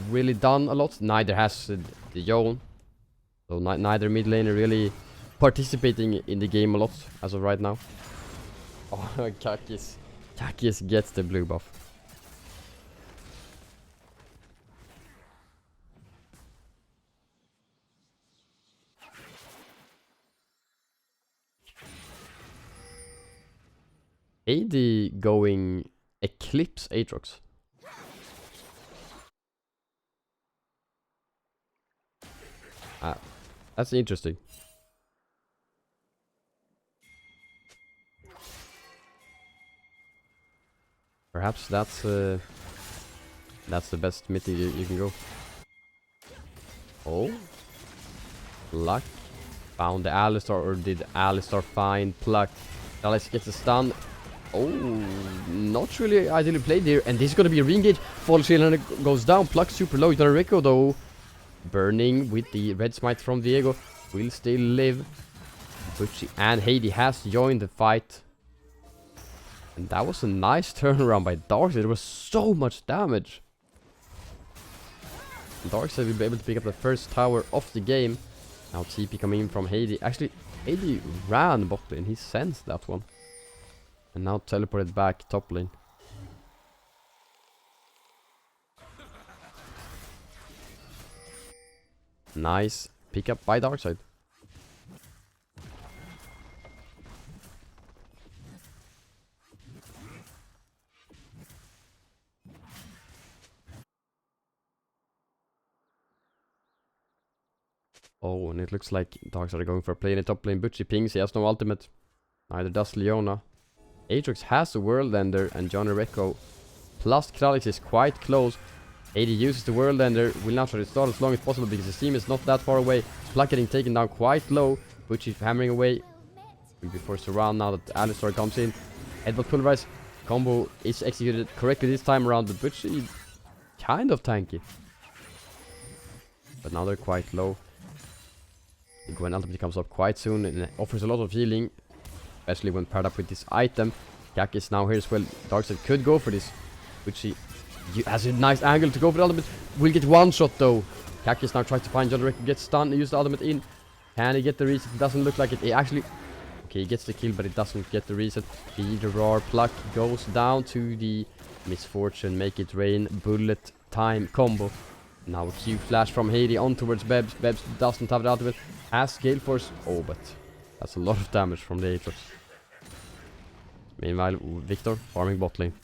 really done a lot. Neither has the Yon. So neither mid laner really participating in the game a lot as of right now. Oh, Kakis gets the blue buff. AD going Eclipse Aatrox. That's interesting. Perhaps that's the best mid you can go. Oh, Pluck found the Alistar, or did Alistar find Pluck? Alex gets a stun. Oh, not really ideally played here, and this is gonna be a re-engage. Fall shield and it goes down. Pluck super low. It's Rico though, burning with the red smite from Diego. Will still live. Butchie and Heidi has joined the fight. And that was a nice turnaround by Darkside. There was so much damage. Darkside will be able to pick up the first tower of the game. Now TP coming in from Heidi. Actually, Heidi ran bot lane. He sensed that one. And now teleported back top lane. Nice pickup by Darkside. Oh, and it looks like Darkside are going for a play in the top lane. Butchie pings, he has no ultimate. Neither does Leona. Aatrox has a World Ender, and Johnny Recco plus Kralix is quite close. AD uses the World Ender, will now try to stall as long as possible because the team is not that far away. Pluck getting taken down quite low. Butchie hammering away. Will be forced to run now that Alistar comes in. Headbutt Pulverize combo is executed correctly this time around, but Butchie kind of tanky. But now they're quite low. The Gwen ultimate comes up quite soon and it offers a lot of healing, especially when paired up with this item. Kak is now here as well. Darkside could go for this, which he has a nice angle to go for the ultimate. Will get one shot though. Kak is now trying to find John Rick, gets stunned, use the ultimate in. Can he get the reset? It doesn't look like it. He actually, okay, he gets the kill, but it doesn't get the reset. The roar Pluck goes down to the misfortune, make it rain, bullet time combo. Now a Q flash from Heidi on towards Bebs. Bebs doesn't have the ultimate. Has Gale Force. Oh, but that's a lot of damage from the Aatrox. Meanwhile, Victor farming bot lane.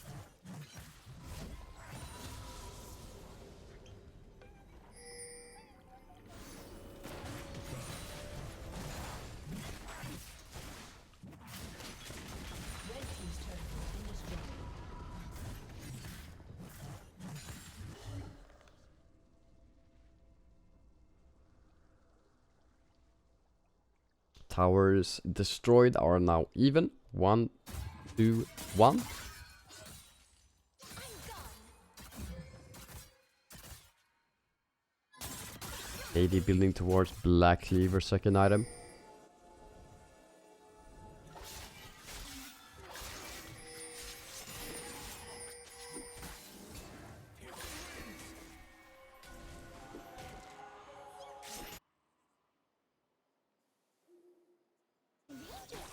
Towers destroyed are now even. 1, 2, 1. AD building towards Black Cleaver second item.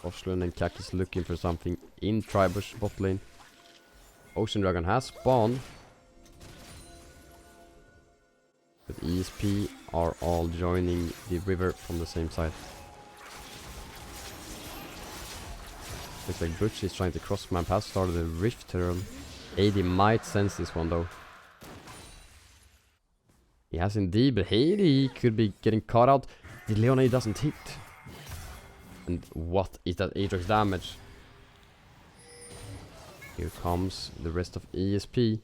Oshlund and Kak is looking for something in Tribush bot lane. Ocean Dragon has spawned. But ESP are all joining the river from the same side. Looks like Butch is trying to cross map, has started a Rift Herald. AD might sense this one though. He has indeed, but Heidi could be getting caught out. The Leona doesn't hit. And what is that Aatrox damage? Here comes the rest of ESP.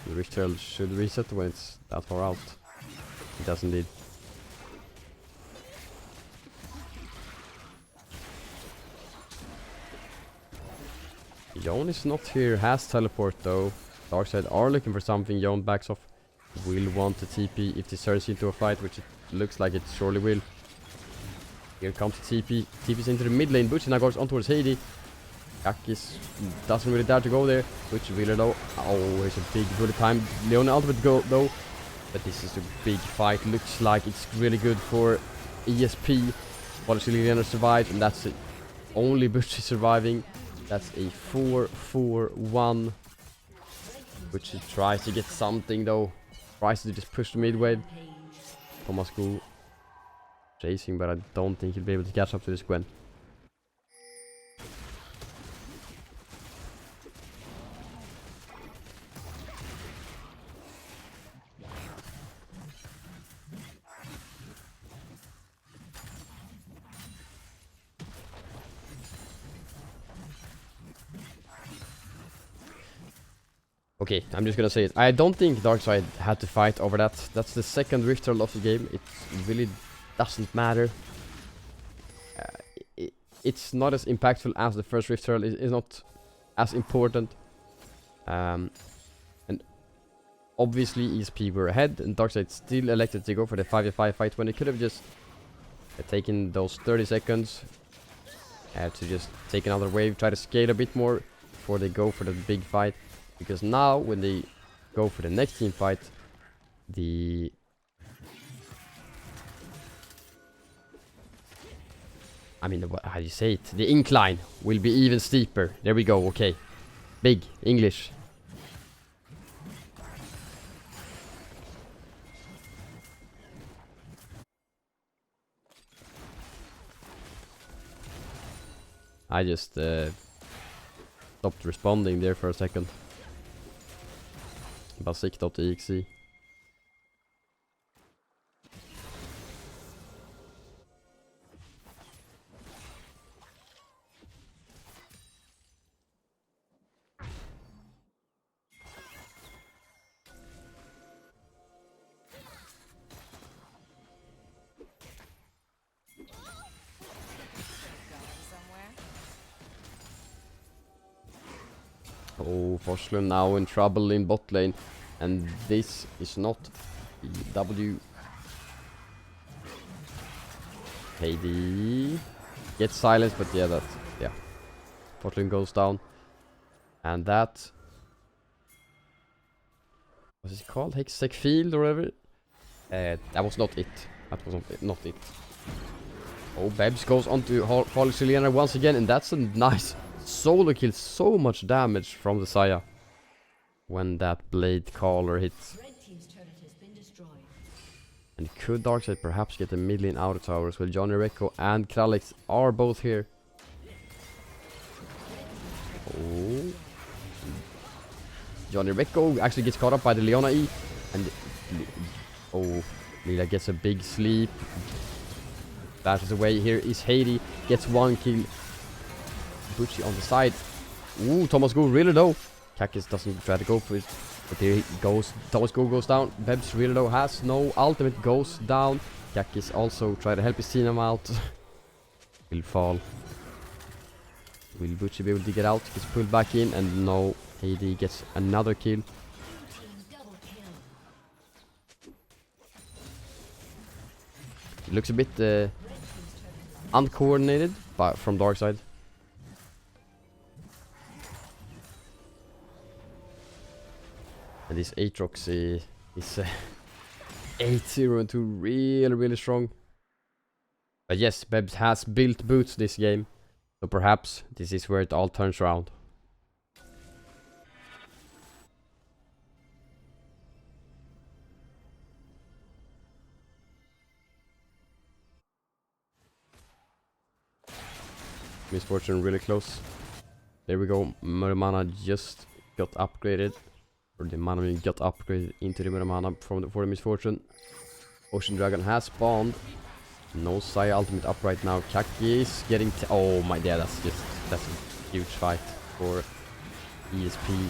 The Rift Herald should reset when it's that far out. It does indeed. Yon is not here, has teleport though. Darkside are looking for something, Yon backs off. Will want to TP if this turns into a fight, which it looks like it surely will. Here comes TP. TP's into the mid lane. Butch now goes on towards Heidi. Kakis doesn't really dare to go there. Butch really low. Oh, here's a big bullet time. Leona ultimate go though. But this is a big fight. Looks like it's really good for ESP. Obviously Leona survived, and that's it. Only Butch is surviving. That's a 4-4-1. Butch tries to get something though. Tries to just push the mid wave. Thomas go chasing, but I don't think he'll be able to catch up to this Gwen. Okay, I'm just gonna say it. I don't think Darkside had to fight over that. That's the second Rift Herald of the game. It really doesn't matter. It's not as impactful as the first Rift Herald. It's not as important. And obviously ESP were ahead, and Darkside still elected to go for the 5v5 fight when they could have just taken those 30 seconds to just take another wave, try to scale a bit more before they go for the big fight. Because now, when they go for the next team fight, how do you say it? The incline will be even steeper. There we go, okay. Big English. I just stopped responding there for a second. Bara sikta.exe. Oh, Forslund now in trouble in bot lane. And this is not W. KD gets silenced, but yeah, Forslund goes down. And that... was it called? Hextech Field or whatever? That was not it. That was not it. Oh, Babs goes on to Holly Selena once again, and that's a nice solo kill. So much damage from the Saya when that blade caller hits. Red team's turret has been destroyed. And could Darkside perhaps get a mid lane outer towers? Well, Johnny Recco and Kralix are both here. Oh. Johnny Recco actually gets caught up by the Leona E. And... oh, Lila gets a big sleep. Dashes away. Here is Heidi. Gets one kill. Butchie on the side. Ooh, Thomas Go really low. Kakis doesn't try to go for it. But there he goes. Thomas Go goes down. Bebs really low. Has no ultimate. Goes down. Kakis also try to help his team out. Will fall. Will Butchie be able to get out? Gets pulled back in. And no. Heidi gets another kill. It looks a bit uncoordinated from Darkside. And this Aatrox is 8-0 and 2 really strong. But yes, Bebs has built boots this game. So perhaps this is where it all turns around. Misfortune really close. There we go. Muramana just got upgraded. Or the mana got upgraded into the Muramana for the Misfortune. Ocean Dragon has spawned. No Sai ultimate up right now. Kaki is getting... oh my god, that's a huge fight for ESP.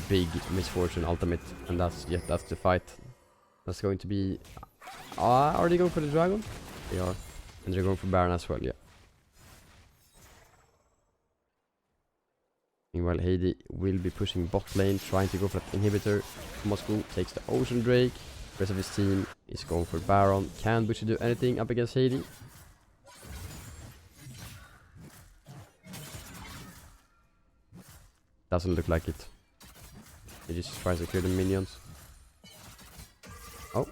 Big Misfortune ultimate. And that's the fight. That's going to be... are they going for the Dragon? They are. And they're going for Baron as well, yeah. Meanwhile, Heidi will be pushing bot lane, trying to go for that inhibitor. Moscow takes the Ocean Drake. The rest of his team is going for Baron. Can Butchie do anything up against Heidi? Doesn't look like it. He just tries to clear the minions. Oh.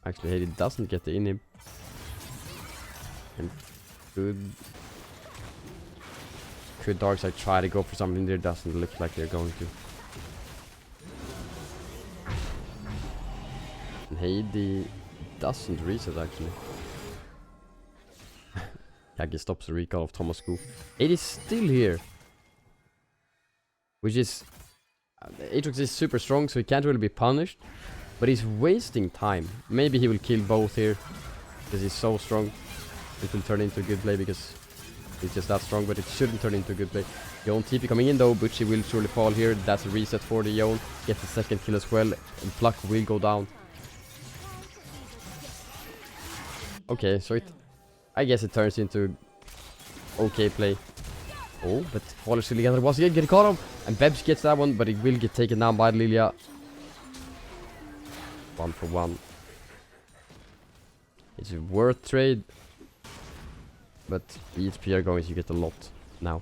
Actually, Heidi doesn't get the inhib. And could Darkside try to go for something there? Doesn't look like they're going to. And Heidi doesn't reset actually. Kagi stops the recall of Thomas Gu. Heidi's still here. Which is... Aatrox is super strong, so he can't really be punished. But he's wasting time. Maybe he will kill both here. Because he's so strong. It will turn into a good play because It's just that strong, but it shouldn't turn into a good play. Yone TP coming in though, Butchie will surely fall here. That's a reset for the Yone. Gets the second kill as well, and Pluck will go down. Okay, so I guess it turns into okay play. Oh, but Waller still together once again, getting caught him. And Bebs gets that one, but he will get taken down by Lilia. 1 for 1. It's a worth trade. But ESP are going to get a lot now.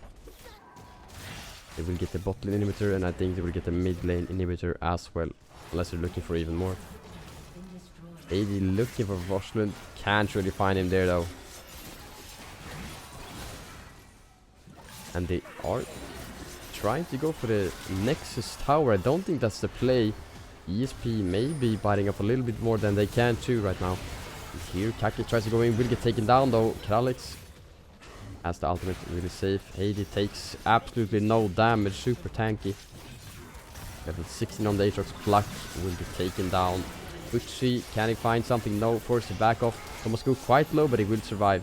They will get the bot lane inhibitor, and I think they will get the mid lane inhibitor as well. Unless they're looking for even more. AD looking for Voslund. Can't really find him there though. And they are trying to go for the Nexus tower. I don't think that's the play. ESP may be biting up a little bit more than they can too right now. Here, Kaki tries to go in, will get taken down though. Kralix has the ultimate, really safe. Heidi takes absolutely no damage, super tanky. Level 16 on the Aatrox. Pluck will be taken down. Butchie, can he find something? No, forced to back off. Thomas go quite low, but he will survive.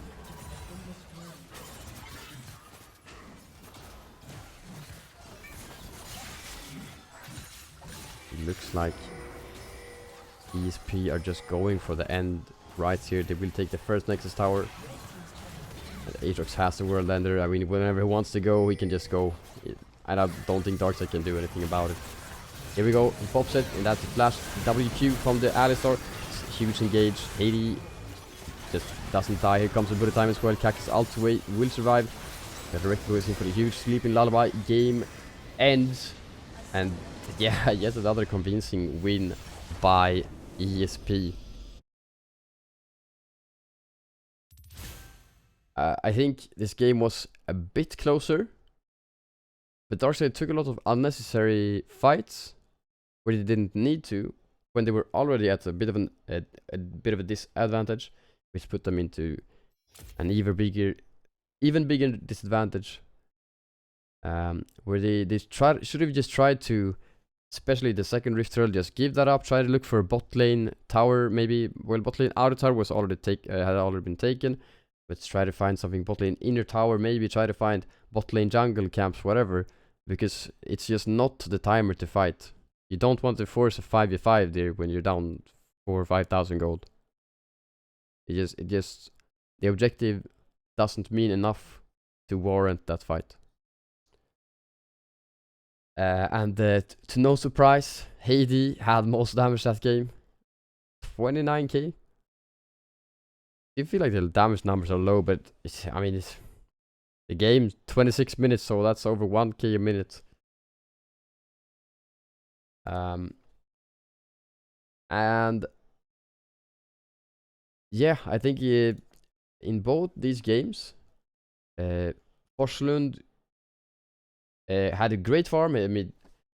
It looks like ESP are just going for the end right here. They will take the first Nexus tower. And Aatrox has the World Ender. I mean, whenever he wants to go, he can just go. I don't think Darkside can do anything about it. Here we go, he pops it, and that's a flash WQ from the Alistar. Huge engage. 80 just doesn't die. Here comes the bullet time as well. Cactus ult away, will survive. The direct goes in for the huge sleeping lullaby. Game ends. And yeah, yet another convincing win by ESP. I think this game was a bit closer, but Darkside took a lot of unnecessary fights where they didn't need to, when they were already at a bit of a disadvantage, which put them into an even bigger disadvantage. Where they should have just tried to, especially the second Rift Herald, just give that up. Try to look for a bot lane tower, maybe. Well, bot lane outer tower was already had already been taken. Let's try to find something bot lane inner tower. Maybe try to find bot lane jungle camps, whatever, because it's just not the timer to fight. You don't want to force a 5v5 there when you're down 4,000 or 5,000 gold. It just the objective doesn't mean enough to warrant that fight. And to no surprise, Heidi had most damage that game. 29k. You feel like the damage numbers are low, but it's the game 26 minutes, so that's over 1k a minute. And yeah, I think in both these games, Forslund had a great farm. I mean,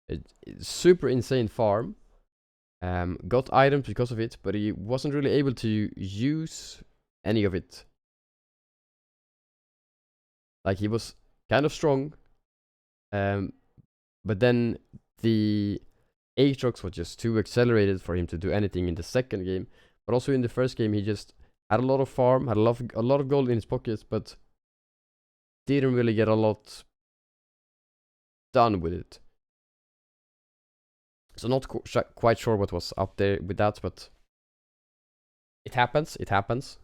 a super insane farm. Got items because of it, but he wasn't really able to use any of it. Like, he was kind of strong, but then the Aatrox was just too accelerated for him to do anything in the second game. But also in the first game, he just had a lot of farm, had a lot of gold in his pockets, but didn't really get a lot done with it. So not quite sure what was up there with that, but it happens. It happens.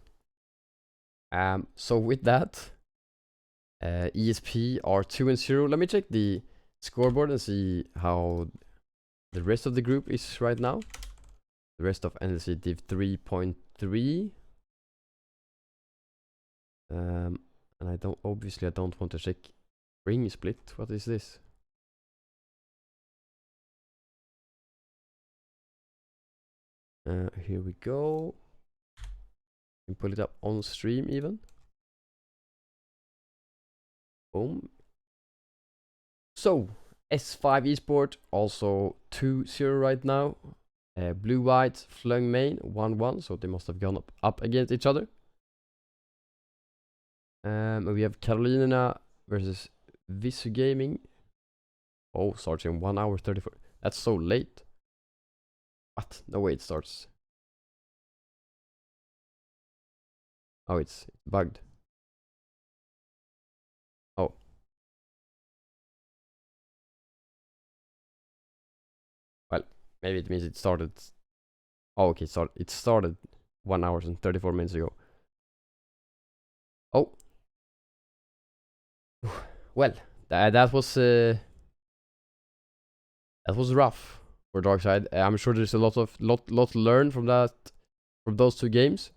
So with that, ESP are 2-0. Let me check the scoreboard and see how the rest of the group is right now. The rest of NLC Div 3.3. And I don't want to check ring split. What is this? Here we go. You can pull it up on stream even. Boom. So S5 eSport also 2-0 right now. Blue white flung main 1-1, so they must have gone up against each other. We have Carolina versus Visu Gaming. Oh, starts in 1 hour 34. That's so late. What? No way, it starts. Oh, it's bugged. Well, maybe it means it started. Oh, okay, it started 1 hour and 34 minutes ago. Oh. Well, that was rough for Darkside. I'm sure there's a lot to learn from those two games.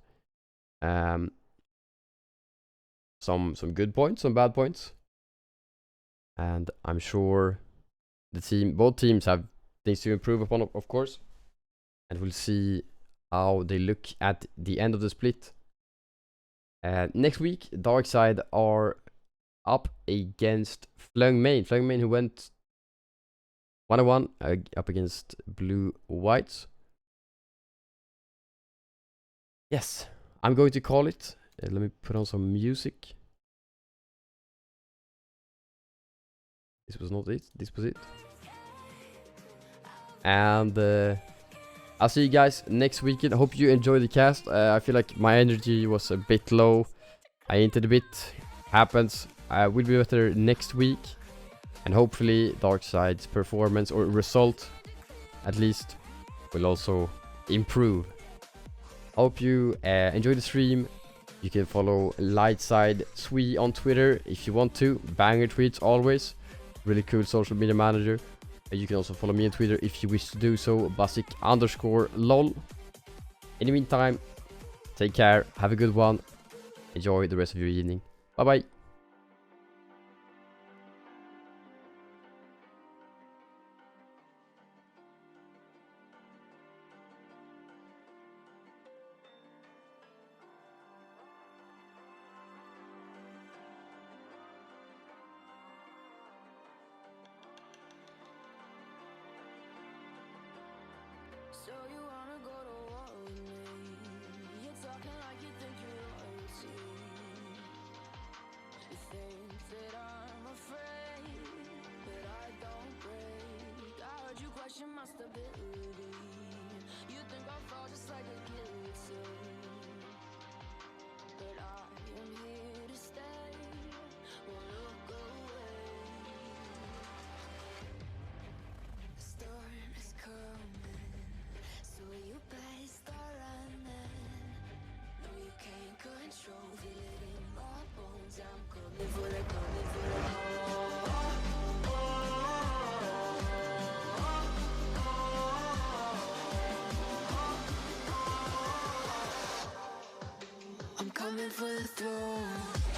Some good points, some bad points, and I'm sure both teams have things to improve upon, of course, and we'll see how they look at the end of the split. Next week, Darkside are up against Flung Main, who went 1-1 up against Blue Whites. Yes, I'm going to call it. Let me put on some music. This was not it. This was it. And I'll see you guys next weekend. I hope you enjoy the cast. I feel like my energy was a bit low. I hinted a bit. Happens. We'll be better next week. And hopefully Darkside's performance or result, at least, will also improve. Hope you enjoy the stream. You can follow Lightside Sui on Twitter if you want to. Banger tweets always. Really cool social media manager. You can also follow me on Twitter if you wish to do so. Basic_lol. In the meantime, take care. Have a good one. Enjoy the rest of your evening. Bye bye. So you wanna go to war with me? You're talking like you think you're royalty. You think that I'm afraid, but I don't break. I heard you question my stability. You think I'll fall just like a guillotine, but I am here to stay. Won't look away. The storm is coming, so you better start running. No, you can't control, feel it in my bones. I'm coming for the I'm coming for the throne.